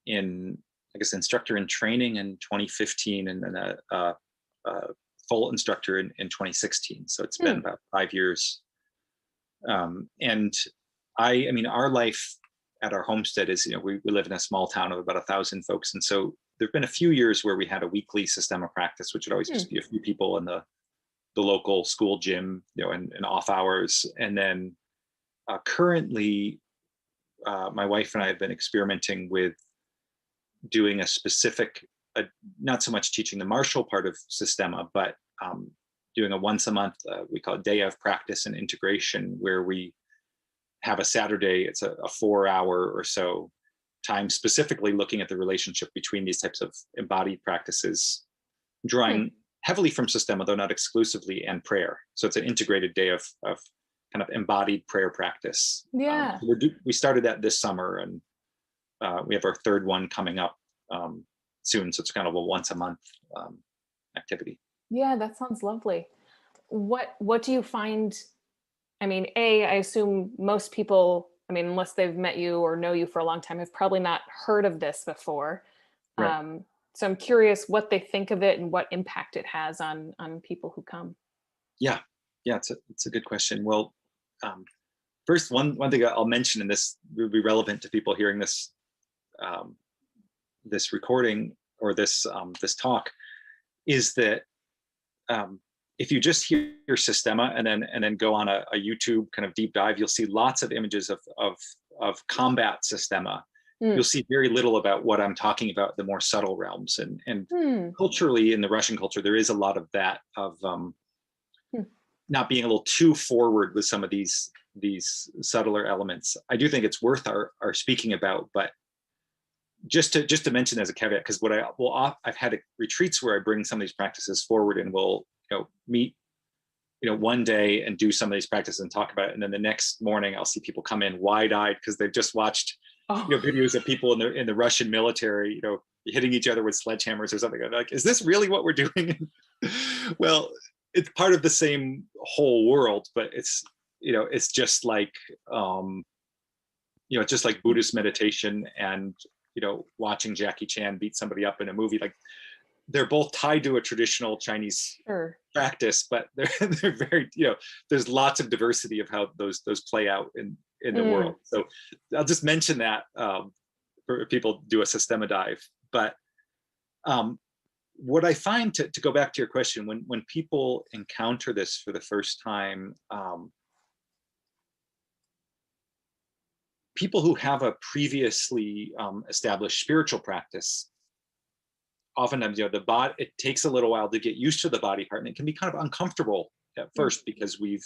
[SPEAKER 2] in I guess instructor in training in 2015, and then a full instructor in 2016. So it's been
[SPEAKER 1] Hmm.
[SPEAKER 2] about 5 years. And I mean, our life at our homestead is, we live in a small town of about 1,000 folks. And so there've been a few years where we had a weekly Systema practice, which would always
[SPEAKER 1] Hmm.
[SPEAKER 2] just be a few people in the local school gym, and off hours. And then currently, my wife and I have been experimenting with doing a specific, not so much teaching the martial part of Systema, but doing a once a month, we call it day of practice and integration, where we have a Saturday. It's a 4 hour or so time specifically looking at the relationship between these types of embodied practices,
[SPEAKER 1] Hmm.
[SPEAKER 2] drawing heavily from Systema, though not exclusively, and prayer. So it's an integrated day of kind of embodied prayer practice.
[SPEAKER 1] Yeah.
[SPEAKER 2] We started that this summer, and we have our third one coming up soon. So it's kind of a once a month activity.
[SPEAKER 1] Yeah, that sounds lovely. What do you find? I mean, I assume most people, I mean, unless they've met you or know you for a long time, have probably not heard of this before.
[SPEAKER 2] Right.
[SPEAKER 1] Um, So I'm curious what they think of it and what impact it has on people who come.
[SPEAKER 2] Yeah, yeah, it's a good question. Well, um, first, one thing I'll mention, and this will be relevant to people hearing um, this recording or this talk, is that um, if you just hear Systema and then go on a YouTube kind of deep dive, you'll see lots of images of combat Systema. You'll see very little about what I'm talking about, the more subtle realms. And culturally, in the Russian culture, there is a lot of that, of not being a little too forward with some of these subtler elements. I do think it's worth our speaking about, but just to mention as a caveat, because I've had retreats where I bring some of these practices forward, and we'll meet one day and do some of these practices and talk about it, and then the next morning I'll see people come in wide-eyed because they've just watched videos of people in the Russian military hitting each other with sledgehammers or something. I'm like, is this really what we're doing? Well, it's part of the same whole world, but it's just like it's just like Buddhist meditation and watching Jackie Chan beat somebody up in a movie. Like, they're both tied to a traditional Chinese practice, but they're very, there's lots of diversity of how those play out in the world. So I'll just mention that for people do a Systema dive. But what I find, to go back to your question, when people encounter this for the first time, people who have a previously established spiritual practice, oftentimes, the body, it takes a little while to get used to the body part, and it can be kind of uncomfortable at first because we've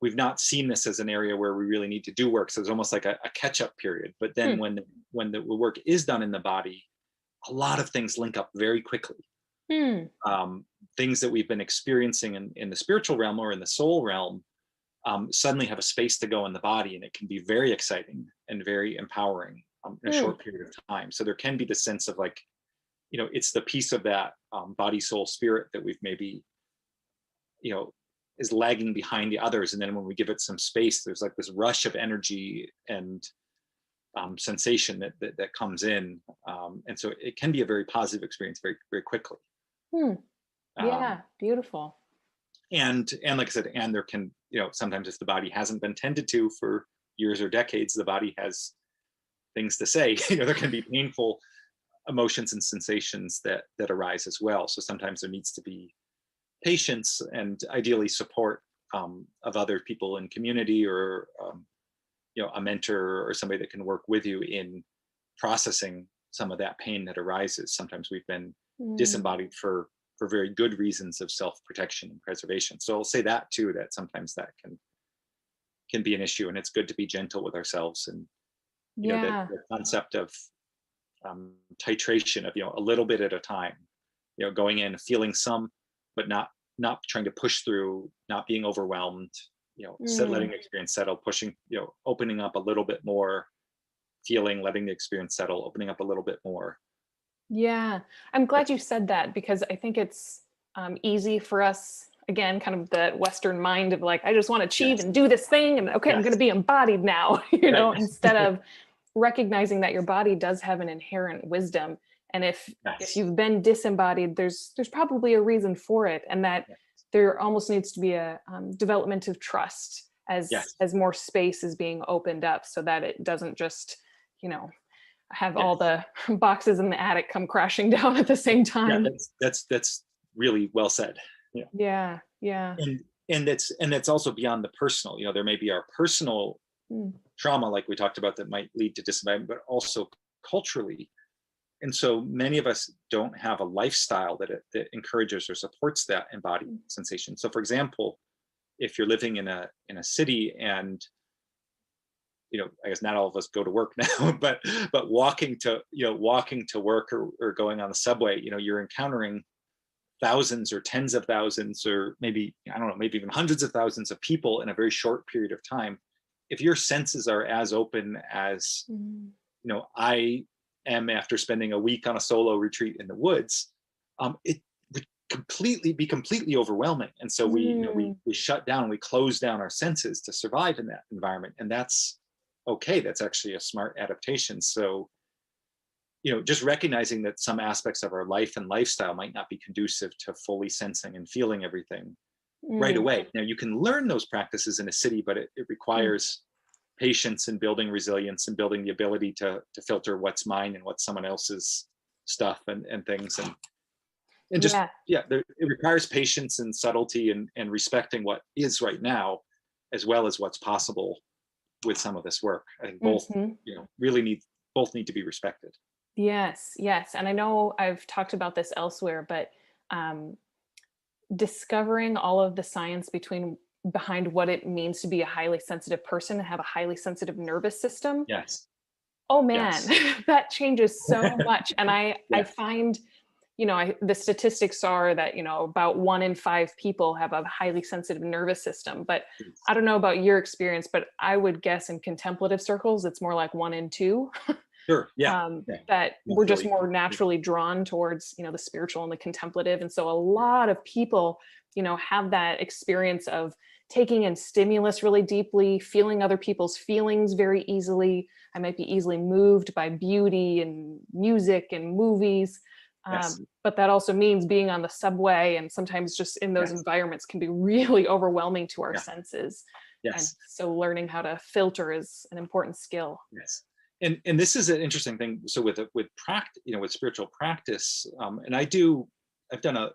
[SPEAKER 2] not seen this as an area where we really need to do work. So it's almost like a catch-up period. But then when the work is done in the body, a lot of things link up very quickly. Things that we've been experiencing in the spiritual realm or in the soul realm suddenly have a space to go in the body, and it can be very exciting and very empowering in a short period of time. So there can be the sense of like, it's the piece of that body, soul, spirit that we've maybe, is lagging behind the others. And then when we give it some space, there's like this rush of energy and sensation that comes in. And so it can be a very positive experience very, very quickly.
[SPEAKER 1] Yeah, beautiful.
[SPEAKER 2] And like I said, and there can, sometimes if the body hasn't been tended to for years or decades, the body has things to say. There can be painful emotions and sensations that arise as well. So sometimes there needs to be patience and ideally support of other people in community, or a mentor or somebody that can work with you in processing some of that pain that arises. Sometimes we've been disembodied for very good reasons of self-protection and preservation. So I'll say that too, that sometimes that can be an issue, and it's good to be gentle with ourselves. And the concept of titration of a little bit at a time, going in, feeling some, but not trying to push through, not being overwhelmed, letting the experience settle, pushing, opening up a little bit more, feeling, letting the experience settle, opening up a little bit more.
[SPEAKER 1] Yeah, I'm glad you said that, because I think it's easy for us, again, kind of the Western mind of like, I just want to achieve and do this thing, and okay, I'm going to be embodied now, instead of recognizing that your body does have an inherent wisdom. And if you've been disembodied, there's probably a reason for it, and that there almost needs to be a development of trust as more space is being opened up, so that it doesn't just, have all the boxes in the attic come crashing down at the same time.
[SPEAKER 2] Yeah, that's really well said.
[SPEAKER 1] Yeah.
[SPEAKER 2] And that's also beyond the personal. There may be our personal trauma, like we talked about, that might lead to disembodiment, but also culturally. And so many of us don't have a lifestyle that encourages or supports that embodied sensation. So for example, if you're living in a city, and I guess not all of us go to work now, but walking to work or going on the subway, you're encountering thousands or tens of thousands, or maybe, I don't know, maybe even hundreds of thousands of people in a very short period of time. If your senses are as open as, I am after spending a week on a solo retreat in the woods, it would be completely overwhelming. And so we shut down, we close down our senses to survive in that environment. And that's okay. That's actually a smart adaptation. So, just recognizing that some aspects of our life and lifestyle might not be conducive to fully sensing and feeling everything right away. Now, you can learn those practices in a city, but it requires patience and building resilience and building the ability to filter what's mine and what's someone else's stuff and things. And just, it requires patience and subtlety and respecting what is right now, as well as what's possible with some of this work. I think both, both need to be respected.
[SPEAKER 1] Yes, yes. And I know I've talked about this elsewhere, but discovering all of the science behind what it means to be a highly sensitive person and have a highly sensitive nervous system.
[SPEAKER 2] Yes.
[SPEAKER 1] Oh man, that changes so much. And I find, the statistics are that, about 1 in 5 people have a highly sensitive nervous system. But I don't know about your experience, but I would guess in contemplative circles, it's more like 1 in 2.
[SPEAKER 2] Sure.
[SPEAKER 1] That we're just more naturally drawn towards, the spiritual and the contemplative. And so a lot of people, have that experience of taking in stimulus really deeply, feeling other people's feelings very easily. I might be easily moved by beauty and music and movies. But that also means being on the subway and sometimes just in those environments can be really overwhelming to our senses. And so learning how to filter is an important skill.
[SPEAKER 2] Yes. And this is an interesting thing. So with practice, with spiritual practice, and I've done I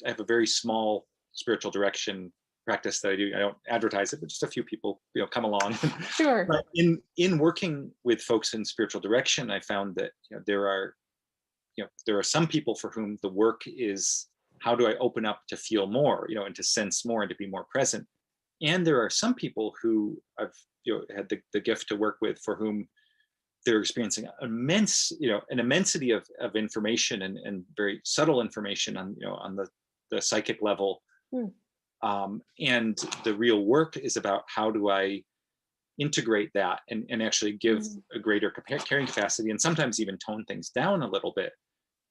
[SPEAKER 2] have a very small spiritual direction practice that I do. I don't advertise it, but just a few people, come along.
[SPEAKER 1] Sure.
[SPEAKER 2] But in working with folks in spiritual direction, I found that there are some people for whom the work is, how do I open up to feel more, and to sense more and to be more present. And there are some people who I've had the gift to work with for whom they're experiencing an immensity of information and very subtle information on the psychic level. And the real work is about how do I integrate that and actually give a greater carrying capacity, and sometimes even tone things down a little bit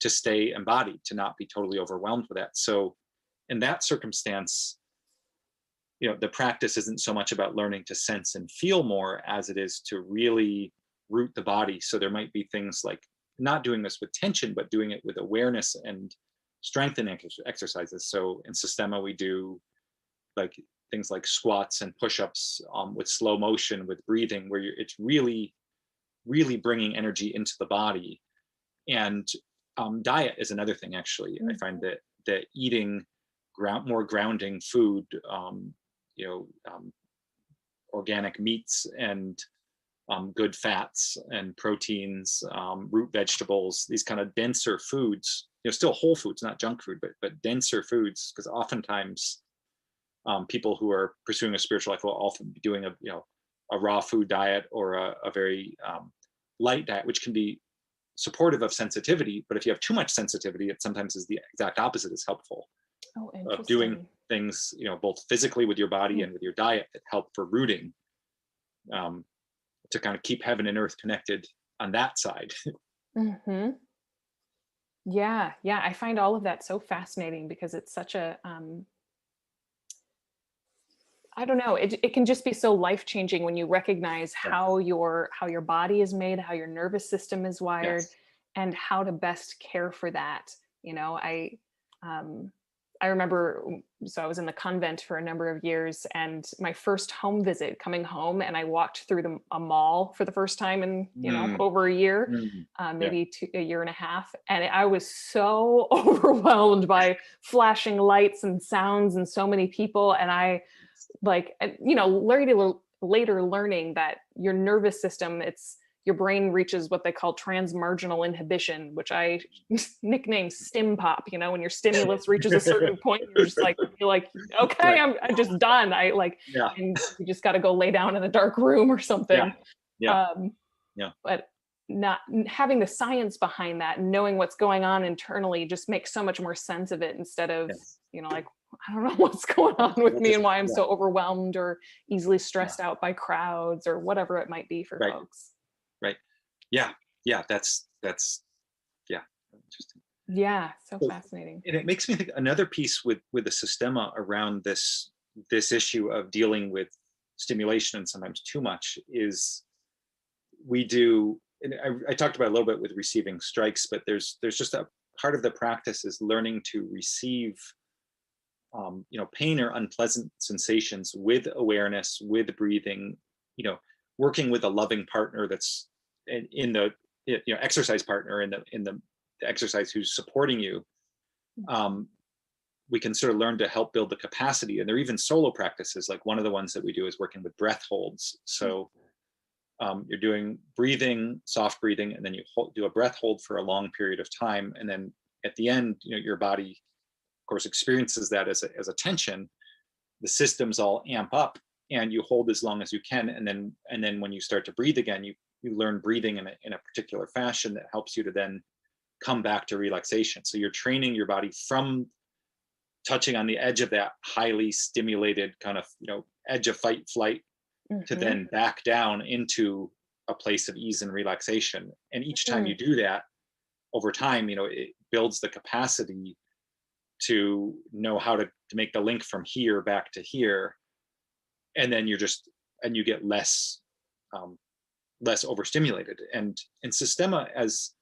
[SPEAKER 2] to stay embodied, to not be totally overwhelmed with that. So in that circumstance, the practice isn't so much about learning to sense and feel more as it is to really root the body. So there might be things like not doing this with tension, but doing it with awareness and strengthening exercises. So in Systema, we do like things like squats and push-ups with slow motion, with breathing, where it's really, really bringing energy into the body. And diet is another thing, actually. I find that eating more grounding food, organic meats and good fats and proteins, root vegetables, these kind of denser foods, still whole foods, not junk food, but denser foods, because oftentimes people who are pursuing a spiritual life will often be doing a raw food diet or a very light diet, which can be supportive of sensitivity. But if you have too much sensitivity, it sometimes is the exact opposite is helpful. Of doing things, both physically with your body and with your diet that help for rooting, to kind of keep heaven and earth connected on that side.
[SPEAKER 1] Yeah. I find all of that so fascinating because it's such a, I don't know, it can just be so life-changing when you recognize how your body is made, how your nervous system is wired, and how to best care for that. I remember, so I was in the convent for a number of years, and my first home visit, coming home, and I walked through a mall for the first time in over a year, maybe a year and a half, and I was so overwhelmed by flashing lights and sounds and so many people, and I later learning that your nervous system, your brain reaches what they call transmarginal inhibition, which I nickname stim pop. When your stimulus reaches a certain point, you're just like, okay, I'm just done. And you just got to go lay down in a dark room or something. But not having the science behind that and knowing what's going on internally just makes so much more sense of it, instead of, I don't know what's going on with me and why I'm so overwhelmed or easily stressed out by crowds or whatever it might be for folks.
[SPEAKER 2] Right. Yeah. That's interesting.
[SPEAKER 1] Yeah. So fascinating.
[SPEAKER 2] And it makes me think another piece with the Systema around this issue of dealing with stimulation and sometimes too much is we do, and I talked about a little bit with receiving strikes, but there's just a part of the practice is learning to receive, pain or unpleasant sensations with awareness, with breathing, working with a loving partner that's in the, exercise partner in the exercise who's supporting you. We can sort of learn to help build the capacity. And there are even solo practices. Like one of the ones that we do is working with breath holds. So you're doing breathing, soft breathing, and then you do a breath hold for a long period of time. And then at the end, your body, of course, experiences that as a tension. The systems all amp up, and you hold as long as you can. And then when you start to breathe again, you learn breathing in a particular fashion that helps you to then come back to relaxation. So you're training your body from touching on the edge of that highly stimulated kind of, edge of fight flight to then back down into a place of ease and relaxation. And each time you do that over time, it builds the capacity to know how to make the link from here back to here. And then you get less overstimulated. And in Systema, as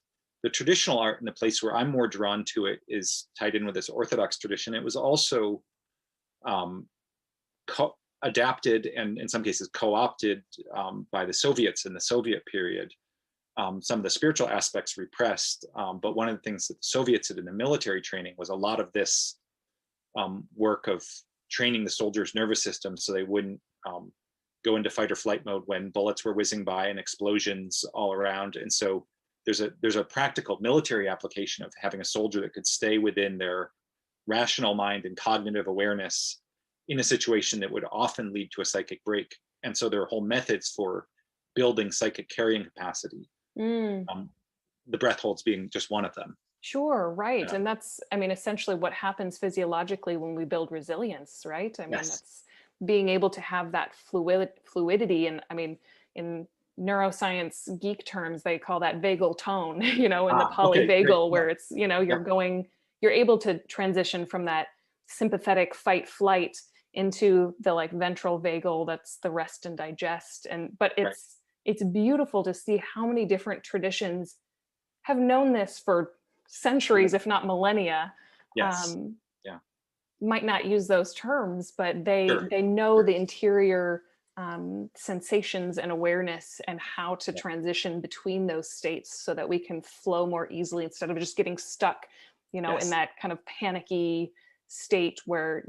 [SPEAKER 2] the traditional art, and the place where I'm more drawn to it is tied in with this Orthodox tradition. It was also adapted and in some cases co-opted by the Soviets in the Soviet period. Some of the spiritual aspects repressed, but one of the things that the Soviets did in the military training was a lot of this work of training the soldiers' nervous system so they wouldn't go into fight or flight mode when bullets were whizzing by and explosions all around. And so there's a practical military application of having a soldier that could stay within their rational mind and cognitive awareness in a situation that would often lead to a psychic break. And so there are whole methods for building psychic carrying capacity. The breath holds being just one of them.
[SPEAKER 1] Sure, right.
[SPEAKER 2] Yeah.
[SPEAKER 1] And that's, essentially what happens physiologically when we build resilience, right?
[SPEAKER 2] Yes.
[SPEAKER 1] That's being able to have that fluidity. And in neuroscience geek terms, they call that vagal tone, in the polyvagal, where it's, you're able to transition from that sympathetic fight flight into the like ventral vagal, that's the rest and digest. But it's beautiful to see how many different traditions have known this for centuries, if not millennia.
[SPEAKER 2] Yes.
[SPEAKER 1] Might not use those terms, but they know the interior sensations and awareness and how to transition between those states so that we can flow more easily instead of just getting stuck, in that kind of panicky state where,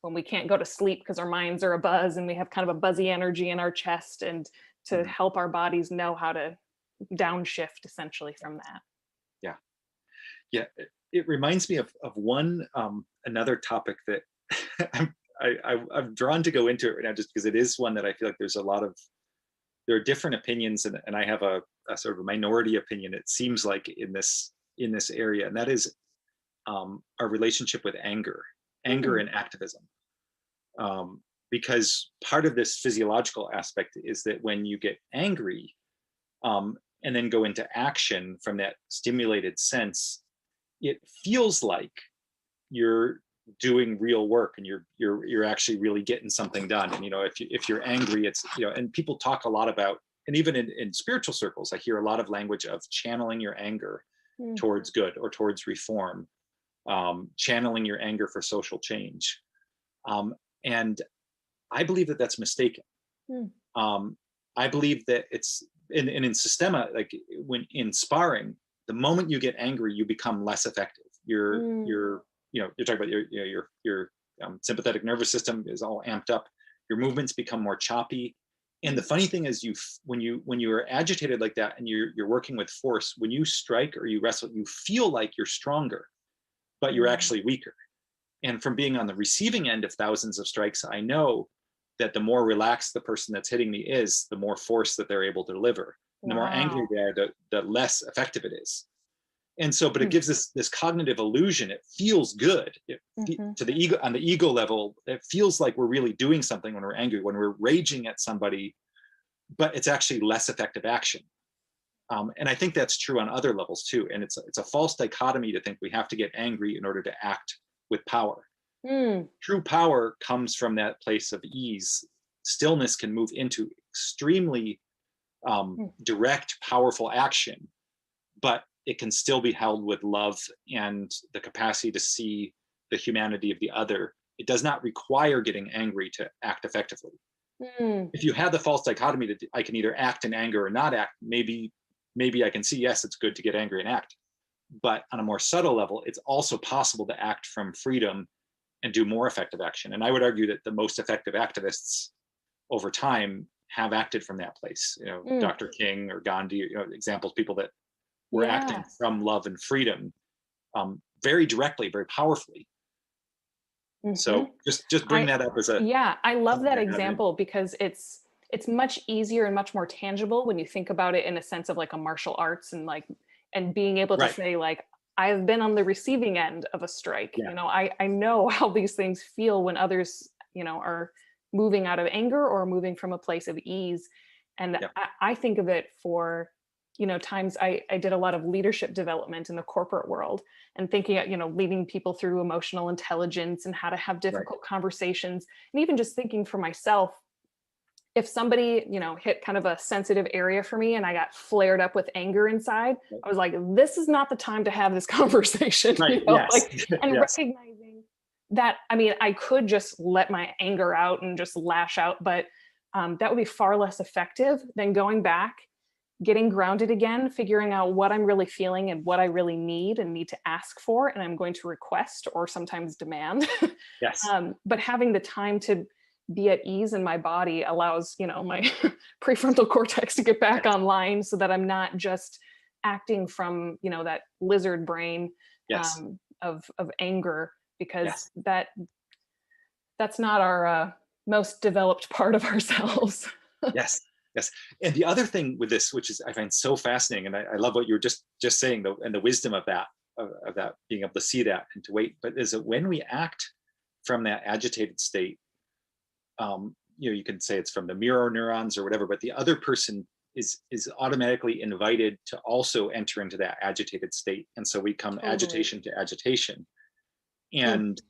[SPEAKER 1] when we can't go to sleep because our minds are abuzz and we have kind of a buzzy energy in our chest, and to help our bodies know how to downshift essentially from that.
[SPEAKER 2] Yeah. It reminds me of one another topic that I'm drawn to go into it right now, just because it is one that I feel like there are different opinions, and I have a sort of a minority opinion, it seems like, in this area, and that is our relationship with anger and activism. Because part of this physiological aspect is that when you get angry and then go into action from that stimulated sense, it feels like you're doing real work and you're actually really getting something done. And if you're angry, it's and people talk a lot about, and even in spiritual circles, I hear a lot of language of channeling your anger towards good or towards reform, channeling your anger for social change, and I believe that that's mistaken. I believe that it's in Systema, like when in sparring, the moment you get angry, you become less effective. You're talking about your sympathetic nervous system is all amped up. Your movements become more choppy. And the funny thing is, when you are agitated like that and you're working with force, when you strike or you wrestle, you feel like you're stronger, but you're actually weaker. And from being on the receiving end of thousands of strikes, I know that the more relaxed the person that's hitting me is, the more force that they're able to deliver. And the more angry they are, the less effective it is. And so, but it gives this cognitive illusion. It feels good to the ego, on the ego level. It feels like we're really doing something when we're angry, when we're raging at somebody, but it's actually less effective action. And I think that's true on other levels too. And it's a false dichotomy to think we have to get angry in order to act with power. True power comes from that place of ease. Stillness can move into extremely direct, powerful action, but it can still be held with love and the capacity to see the humanity of the other. It does not require getting angry to act effectively.
[SPEAKER 1] Mm.
[SPEAKER 2] If you have the false dichotomy that I can either act in anger or not act, maybe I can see, yes, it's good to get angry and act. But on a more subtle level, it's also possible to act from freedom and do more effective action. And I would argue that the most effective activists over time have acted from that place.
[SPEAKER 1] Mm.
[SPEAKER 2] Dr. King or Gandhi, examples, people that were acting
[SPEAKER 1] Yeah.
[SPEAKER 2] from love and freedom, very directly, very powerfully. So just bring that up as a
[SPEAKER 1] Yeah, I love
[SPEAKER 2] something
[SPEAKER 1] that
[SPEAKER 2] to have in.
[SPEAKER 1] example because it's much easier and much more tangible when you think about it in a sense of like a martial arts and like and being able to
[SPEAKER 2] Right.
[SPEAKER 1] say like I've been on the receiving end of a strike.
[SPEAKER 2] Yeah.
[SPEAKER 1] I know how these things feel when others, are moving out of anger or moving from a place of ease. And
[SPEAKER 2] Yep.
[SPEAKER 1] I think of it for, times I did a lot of leadership development in the corporate world and thinking, leading people through emotional intelligence and how to have
[SPEAKER 2] Right.
[SPEAKER 1] difficult conversations. And even just thinking for myself, if somebody, hit kind of a sensitive area for me and I got flared up with anger inside,
[SPEAKER 2] Right.
[SPEAKER 1] I was like, this is not the time to have this conversation,
[SPEAKER 2] Right. Yes.
[SPEAKER 1] and
[SPEAKER 2] Yes.
[SPEAKER 1] recognizing that, I mean, I could just let my anger out and just lash out, but that would be far less effective than going back, getting grounded again, figuring out what I'm really feeling and what I really need and need to ask for, and I'm going to request or sometimes demand.
[SPEAKER 2] Yes.
[SPEAKER 1] But having the time to be at ease in my body allows, my prefrontal cortex to get back
[SPEAKER 2] Yes.
[SPEAKER 1] online so that I'm not just acting from, that lizard brain
[SPEAKER 2] Yes.
[SPEAKER 1] of anger, because
[SPEAKER 2] Yes.
[SPEAKER 1] that's not our most developed part of ourselves.
[SPEAKER 2] Yes. Yes. And the other thing with this, which is I find so fascinating, and I love what you were just saying, though, and the wisdom of that, of that being able to see that and to wait, but is that when we act from that agitated state, you can say it's from the mirror neurons or whatever, but the other person is automatically invited to also enter into that agitated state, and so we come
[SPEAKER 1] Totally.
[SPEAKER 2] agitation to agitation.
[SPEAKER 1] Hmm.
[SPEAKER 2] And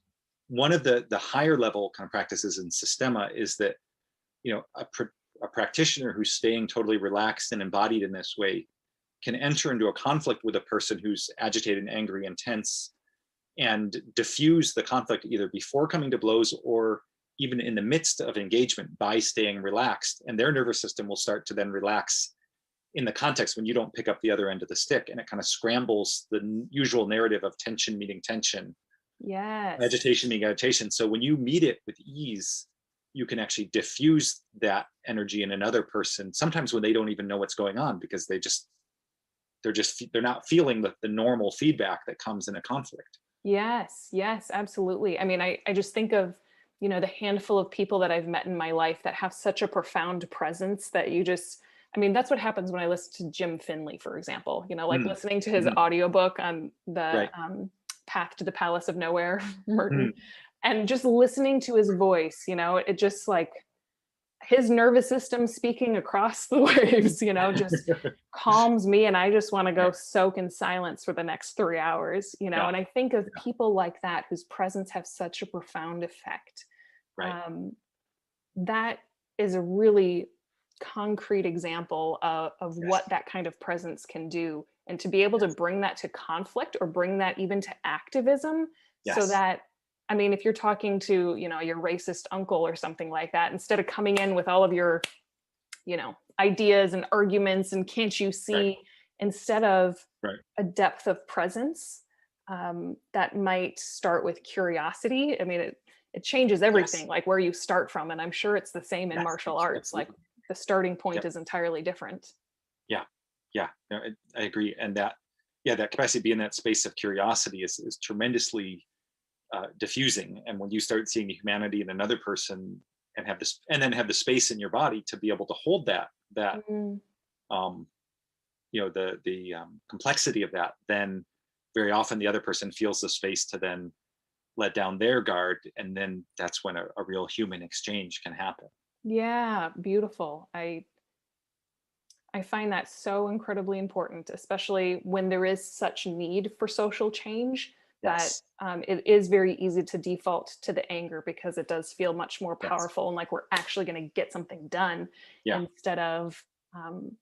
[SPEAKER 2] one of the higher level kind of practices in Systema is that a practitioner who's staying totally relaxed and embodied in this way can enter into a conflict with a person who's agitated and angry and tense, and diffuse the conflict either before coming to blows or even in the midst of engagement by staying relaxed. And their nervous system will start to then relax in the context when you don't pick up the other end of the stick, and it kind of scrambles the usual narrative of tension meeting tension,
[SPEAKER 1] Yes.
[SPEAKER 2] agitation meeting agitation. So when you meet it with ease, you can actually diffuse that energy in another person, sometimes when they don't even know what's going on, because they're not feeling the normal feedback that comes in a conflict.
[SPEAKER 1] Yes, yes, absolutely. I mean, I just think of, the handful of people that I've met in my life that have such a profound presence that you just, I mean, that's what happens when I listen to Jim Finley, for example, like
[SPEAKER 2] Mm,
[SPEAKER 1] listening to his
[SPEAKER 2] mhm,
[SPEAKER 1] audiobook on the
[SPEAKER 2] right.
[SPEAKER 1] Path to the Palace of Nowhere, Merton,
[SPEAKER 2] Mm,
[SPEAKER 1] and just listening to his voice, it just like his nervous system speaking across the waves, just calms me. And I just want to go
[SPEAKER 2] right.
[SPEAKER 1] soak in silence for the next 3 hours,
[SPEAKER 2] Yeah.
[SPEAKER 1] and I think of
[SPEAKER 2] Yeah.
[SPEAKER 1] people like that whose presence have such a profound effect.
[SPEAKER 2] Right.
[SPEAKER 1] Um, that is a really concrete example of
[SPEAKER 2] Yes.
[SPEAKER 1] what that kind of presence can do. And to be able to
[SPEAKER 2] Yes.
[SPEAKER 1] bring that to conflict or bring that even to activism, so
[SPEAKER 2] Yes.
[SPEAKER 1] that, I mean, if you're talking to, your racist uncle or something like that, instead of coming in with all of your, ideas and arguments and can't you
[SPEAKER 2] Right.
[SPEAKER 1] see, instead of
[SPEAKER 2] Right.
[SPEAKER 1] a depth of presence that might start with curiosity. I mean, it changes everything,
[SPEAKER 2] Yes.
[SPEAKER 1] like where you start from. And I'm sure it's the same in
[SPEAKER 2] Yes.
[SPEAKER 1] martial arts. Like
[SPEAKER 2] Absolutely.
[SPEAKER 1] the starting point
[SPEAKER 2] Yep.
[SPEAKER 1] is entirely different.
[SPEAKER 2] Yeah. Yeah. No, I agree. And that, yeah, that capacity to be in that space of curiosity is tremendously diffusing. And when you start seeing the humanity in another person and have this, and then have the space in your body to be able to hold that,
[SPEAKER 1] Mm.
[SPEAKER 2] um, the complexity of that, then very often the other person feels the space to then let down their guard, and then that's when a real human exchange can happen.
[SPEAKER 1] Yeah, beautiful. I find that so incredibly important, especially when there is such need for social change, that
[SPEAKER 2] Yes.
[SPEAKER 1] it is very easy to default to the anger because it does feel much more
[SPEAKER 2] Yes.
[SPEAKER 1] powerful and like we're actually going to get something done
[SPEAKER 2] Yeah.
[SPEAKER 1] instead of, um,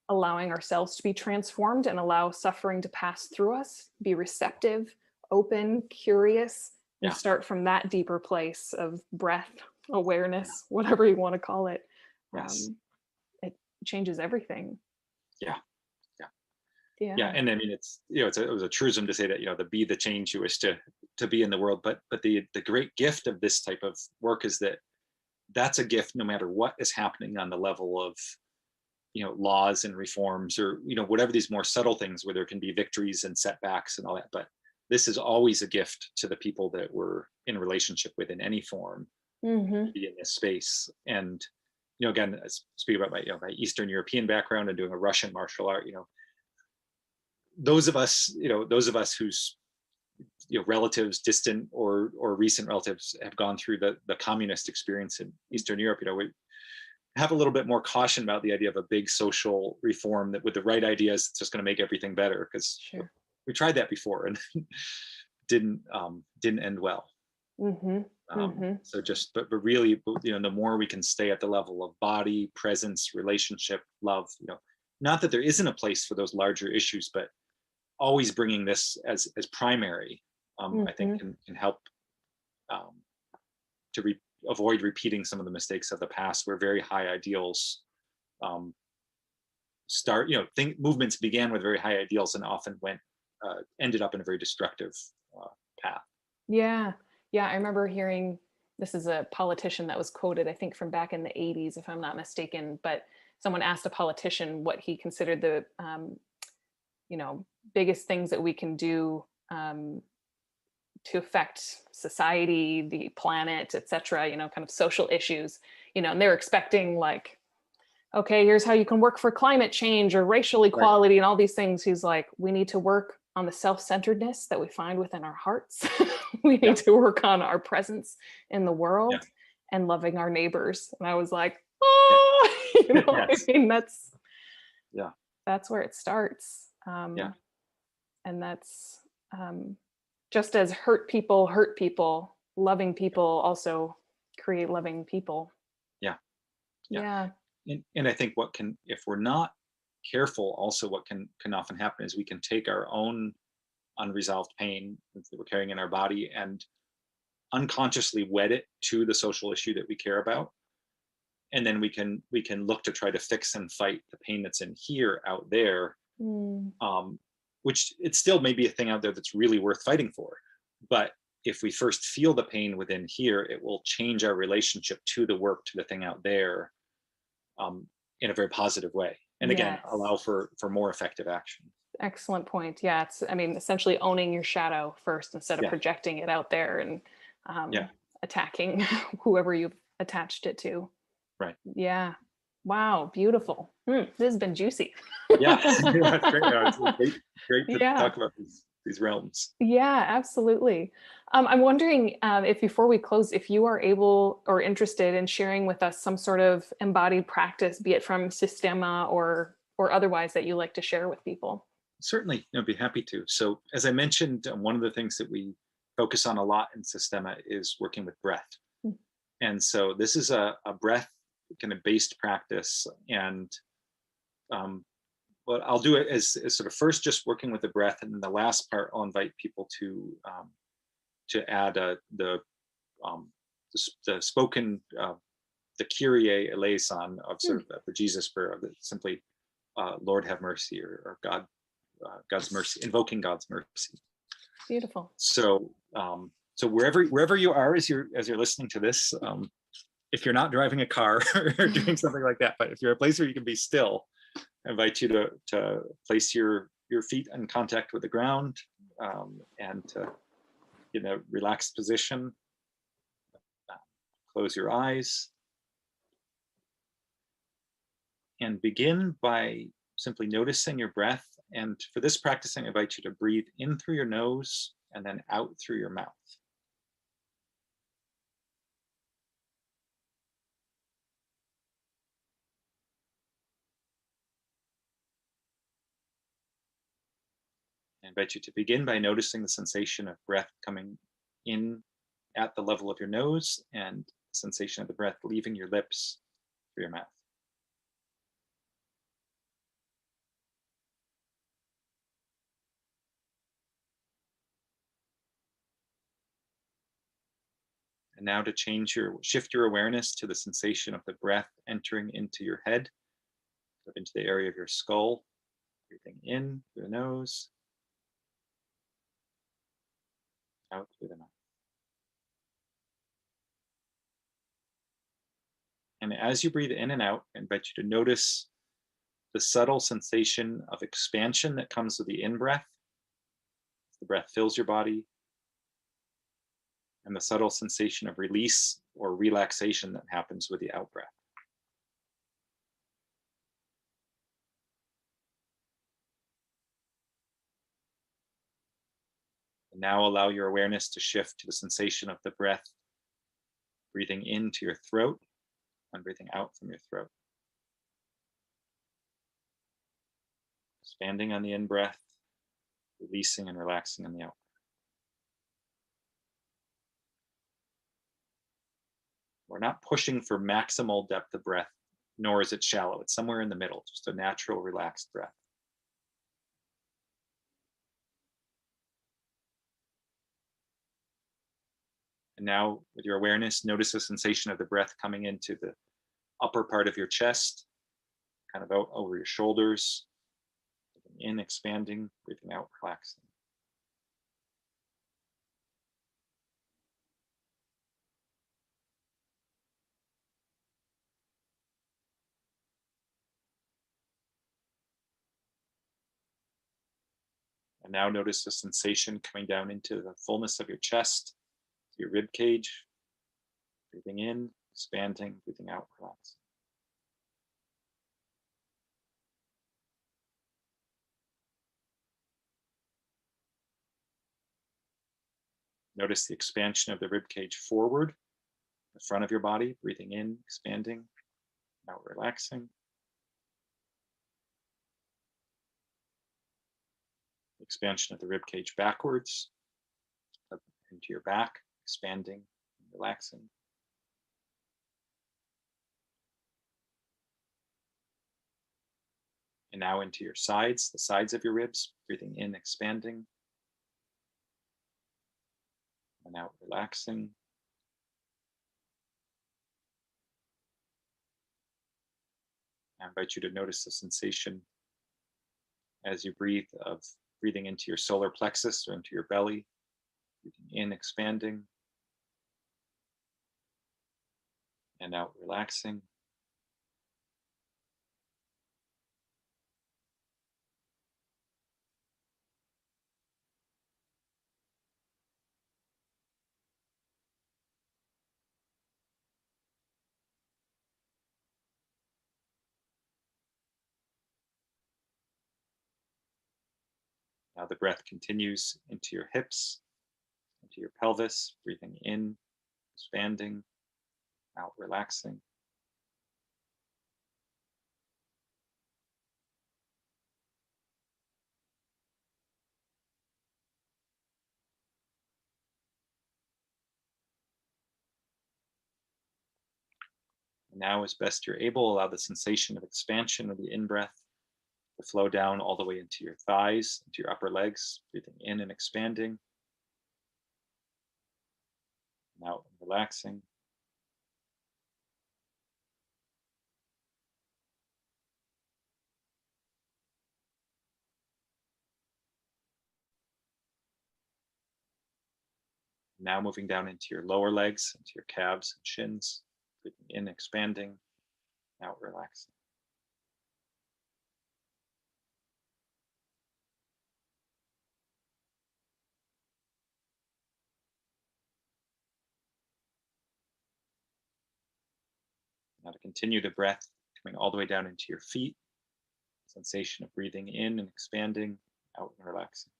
[SPEAKER 1] allowing ourselves to be transformed and allow suffering to pass through us, be receptive, open, curious, and
[SPEAKER 2] Yeah.
[SPEAKER 1] start from that deeper place of breath, awareness, whatever you want to call it.
[SPEAKER 2] Yes.
[SPEAKER 1] It changes everything.
[SPEAKER 2] Yeah.
[SPEAKER 1] Yeah.
[SPEAKER 2] Yeah. And I mean, it's, it was a truism to say that, the be the change you wish to be in the world. But the great gift of this type of work is that that's a gift no matter what is happening on the level of, laws and reforms, or, whatever these more subtle things where there can be victories and setbacks and all that. But this is always a gift to the people that we're in relationship with in any form, to be in this space. And, again, speaking about my Eastern European background and doing a Russian martial art, those of us whose relatives, distant or recent relatives, have gone through the communist experience in Eastern Europe, we have a little bit more caution about the idea of a big social reform that with the right ideas, it's just going to make everything better, because
[SPEAKER 1] Sure.
[SPEAKER 2] we tried that before and didn't end well. So just, but really, the more we can stay at the level of body, presence, relationship, love, not that there isn't a place for those larger issues, but always bringing this as primary, I think can help to avoid repeating some of the mistakes of the past, where very high ideals start. Movements began with very high ideals and often ended up in a very destructive path.
[SPEAKER 1] Yeah. I remember hearing, this is a politician that was quoted, I think from back in the 80s, if I'm not mistaken, but someone asked a politician what he considered the, biggest things that we can do to affect society, the planet, etc., kind of social issues, and they're expecting like, okay, here's how you can work for climate change or racial equality, right, and all these things. He's like, we need to work on the self-centeredness that we find within our hearts. We need to work on our presence in the world and loving our neighbors. And I was like, oh, I mean, that's where it starts. And that's just as hurt people, loving people also create loving people. Yeah.
[SPEAKER 2] And I think if we're not careful, also what can often happen is we can take our own unresolved pain that we're carrying in our body and unconsciously wed it to the social issue that we care about. And then we can look to try to fix and fight the pain that's in here out there, which it still may be a thing out there that's really worth fighting for. But if we first feel the pain within here, it will change our relationship to the work, to the thing out there, in a very positive way. And again, allow for more effective action.
[SPEAKER 1] Excellent point. Yeah, it's, essentially owning your shadow first instead of projecting it out there and attacking whoever you've attached it to.
[SPEAKER 2] Right.
[SPEAKER 1] Yeah. Wow. Beautiful. This has been juicy.
[SPEAKER 2] Yeah. That's great. It's great to talk about these realms.
[SPEAKER 1] Yeah, absolutely. I'm wondering if before we close, if you are able or interested in sharing with us some sort of embodied practice, be it from Systema or otherwise, that you like to share with people.
[SPEAKER 2] Certainly, I'd be happy to. So as I mentioned, one of the things that we focus on a lot in Systema is working with breath. And so this is a breath kind of based practice. And what I'll do it as sort of first just working with the breath, and then the last part I'll invite people to add the spoken the Kyrie eleison of sort of the Jesus prayer of simply Lord have mercy, or God, God's mercy, invoking God's mercy.
[SPEAKER 1] Beautiful.
[SPEAKER 2] So so wherever you are as you're listening to this, if you're not driving a car or doing something like that, but if you're a place where you can be still, I invite you to place your feet in contact with the ground, and to get in a relaxed position. Close your eyes and begin by simply noticing your breath. And for this practice, I invite you to breathe in through your nose and then out through your mouth. I invite you to begin by noticing the sensation of breath coming in at the level of your nose and the sensation of the breath leaving your lips through your mouth. And now to shift your awareness to the sensation of the breath entering into your head, into the area of your skull, breathing in through the nose, out through the mouth. And as you breathe in and out, I invite you to notice the subtle sensation of expansion that comes with the in-breath. The breath fills your body, and the subtle sensation of release or relaxation that happens with the out-breath. And now allow your awareness to shift to the sensation of the breath, breathing into your throat and breathing out from your throat. Expanding on the in-breath, releasing and relaxing on the out. We're not pushing for maximal depth of breath, nor is it shallow. It's somewhere in the middle, just a natural, relaxed breath. And now, with your awareness, notice the sensation of the breath coming into the upper part of your chest, kind of out over your shoulders. Breathing in, expanding, breathing out, relaxing. And now notice the sensation coming down into the fullness of your chest, your rib cage. Breathing in, expanding, breathing out, relaxing. Notice the expansion of the rib cage forward, the front of your body, breathing in, expanding, out, relaxing. Expansion of the rib cage backwards, up into your back, expanding, relaxing. And now into your sides, the sides of your ribs, breathing in, expanding, and out, relaxing. I invite you to notice the sensation as you breathe of breathing into your solar plexus or into your belly, breathing in, expanding, and out, relaxing. Now the breath continues into your hips, into your pelvis, breathing in, expanding, out, relaxing. And now, as best you're able, allow the sensation of expansion of the in-breath to flow down all the way into your thighs, into your upper legs, breathing in and expanding, and out and relaxing. Now moving down into your lower legs, into your calves and shins, breathing in, expanding, out, relaxing. Now to continue the breath, coming all the way down into your feet, sensation of breathing in and expanding, out and relaxing.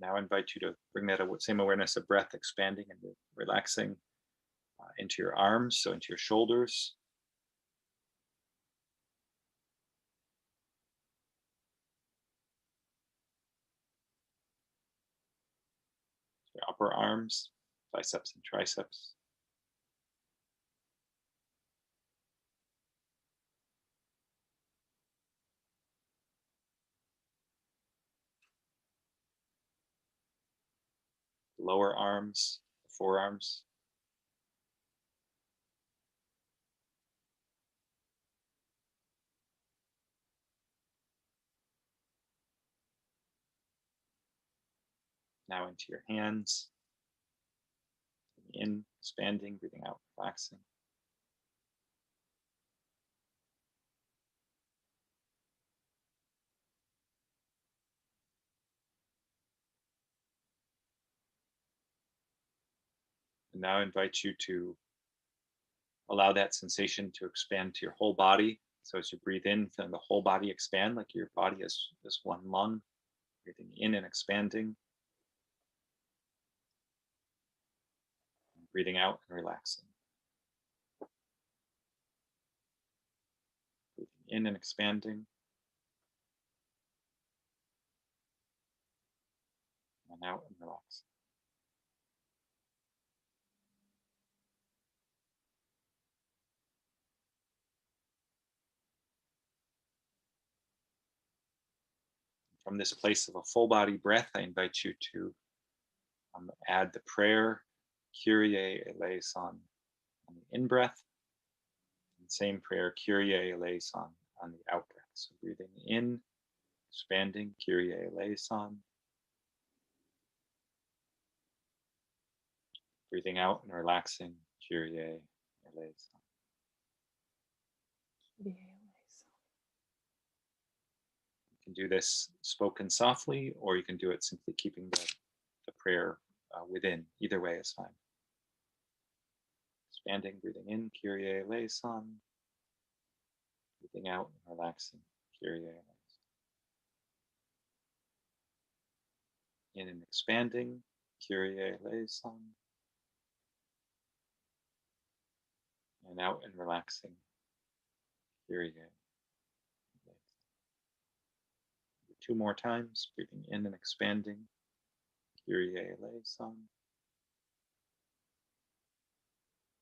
[SPEAKER 2] Now I invite you to bring that same awareness of breath expanding and relaxing into your arms, so into your shoulders. forearms, biceps and triceps. Lower arms, forearms. Now into your hands. In, expanding, breathing out, relaxing. And now I invite you to allow that sensation to expand to your whole body. So as you breathe in, feeling the whole body expand, like your body is one lung. Breathing in and expanding. Breathing out and relaxing. Breathing in and expanding. And out and relaxing. From this place of a full body breath, I invite you to add the prayer, Kyrie eleison, on the in-breath. And same prayer, Kyrie eleison, on the out-breath. So breathing in, expanding, Kyrie eleison. Breathing out and relaxing, Kyrie eleison. You can do this spoken softly, or you can do it simply keeping the prayer within. Either way is fine. Expanding, breathing in, Kyrie eleison. Breathing out and relaxing, Kyrie eleison. In and expanding, Kyrie eleison. And out and relaxing, Kyrie eleison. Two more times, breathing in and expanding, Kyrie eleison.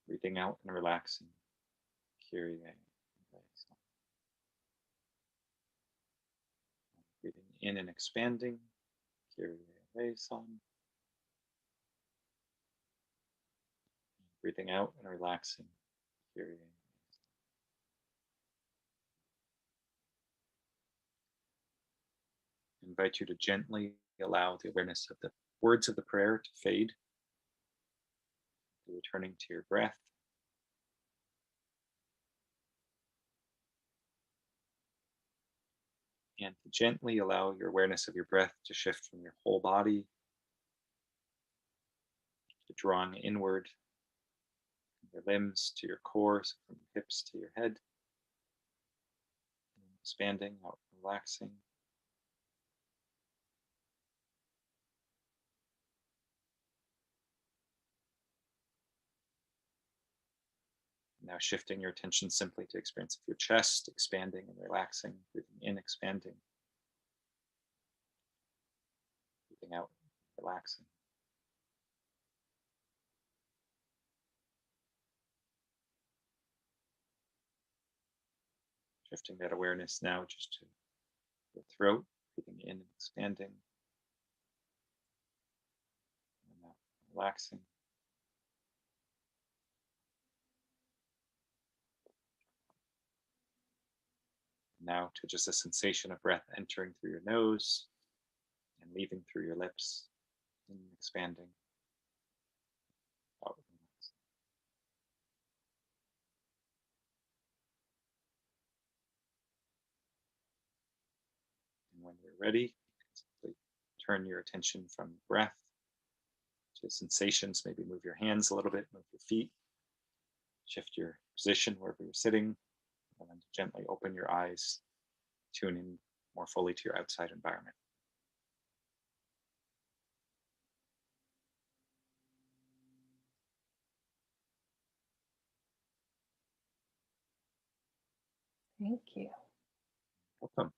[SPEAKER 2] Breathing out and relaxing, Kyrie eleison. Breathing in and expanding, Kyrie eleison. Breathing out and relaxing, Kyrie eleison. I invite you to gently allow the awareness of the words of the prayer to fade, returning to your breath. And to gently allow your awareness of your breath to shift from your whole body to drawing inward, from your limbs to your core, so from your hips to your head, expanding out, relaxing. Now shifting your attention simply to experience of your chest, expanding and relaxing, breathing in, expanding, breathing out, relaxing. Shifting that awareness now just to your throat, breathing in and expanding, and out, relaxing. Now to just a sensation of breath entering through your nose and leaving through your lips, and expanding, out, relaxing. And when you're ready, you can simply turn your attention from breath to sensations. Maybe move your hands a little bit, move your feet, shift your position wherever you're sitting, and then gently open your eyes, tune in more fully to your outside environment.
[SPEAKER 1] Thank you.
[SPEAKER 2] Welcome.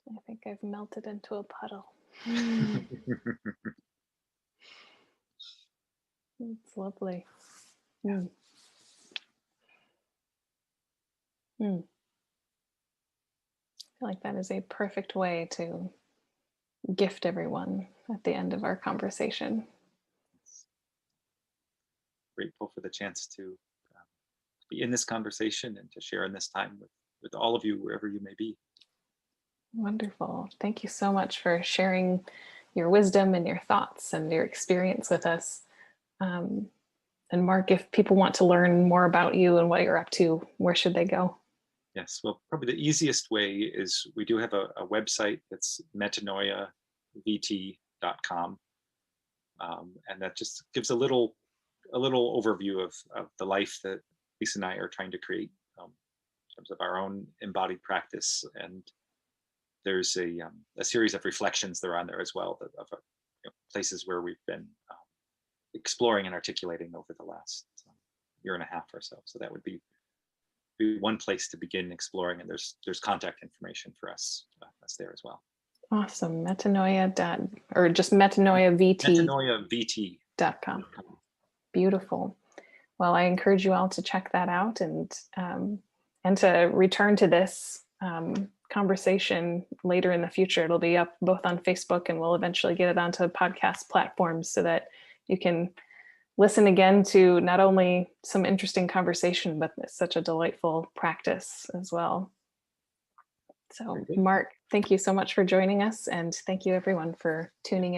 [SPEAKER 1] I think I've melted into a puddle. It's lovely. Mm. Mm. I feel like that is a perfect way to gift everyone at the end of our conversation.
[SPEAKER 2] Grateful for the chance to be in this conversation and to share in this time with all of you, wherever you may be.
[SPEAKER 1] Wonderful. Thank you so much for sharing your wisdom and your thoughts and your experience with us. And Mark, if people want to learn more about you and what you're up to, where should they go?
[SPEAKER 2] Yes, well, probably the easiest way is we do have a website that's metanoiavt.com. And that just gives a little overview of the life that Lisa and I are trying to create in terms of our own embodied practice. And there's a series of reflections that are on there as well, of places where we've been exploring and articulating over the last year and a half or so. So that would be one place to begin exploring, and there's contact information for us that's there as well.
[SPEAKER 1] Awesome. Or just metanoiavt.com.
[SPEAKER 2] metanoiavt.com.
[SPEAKER 1] Beautiful. Well, I encourage you all to check that out and to return to this conversation later in the future. It'll be up both on Facebook, and we'll eventually get it onto podcast platforms so that you can listen again to not only some interesting conversation, but such a delightful practice as well. So, Mark, thank you so much for joining us, and thank you everyone for tuning in.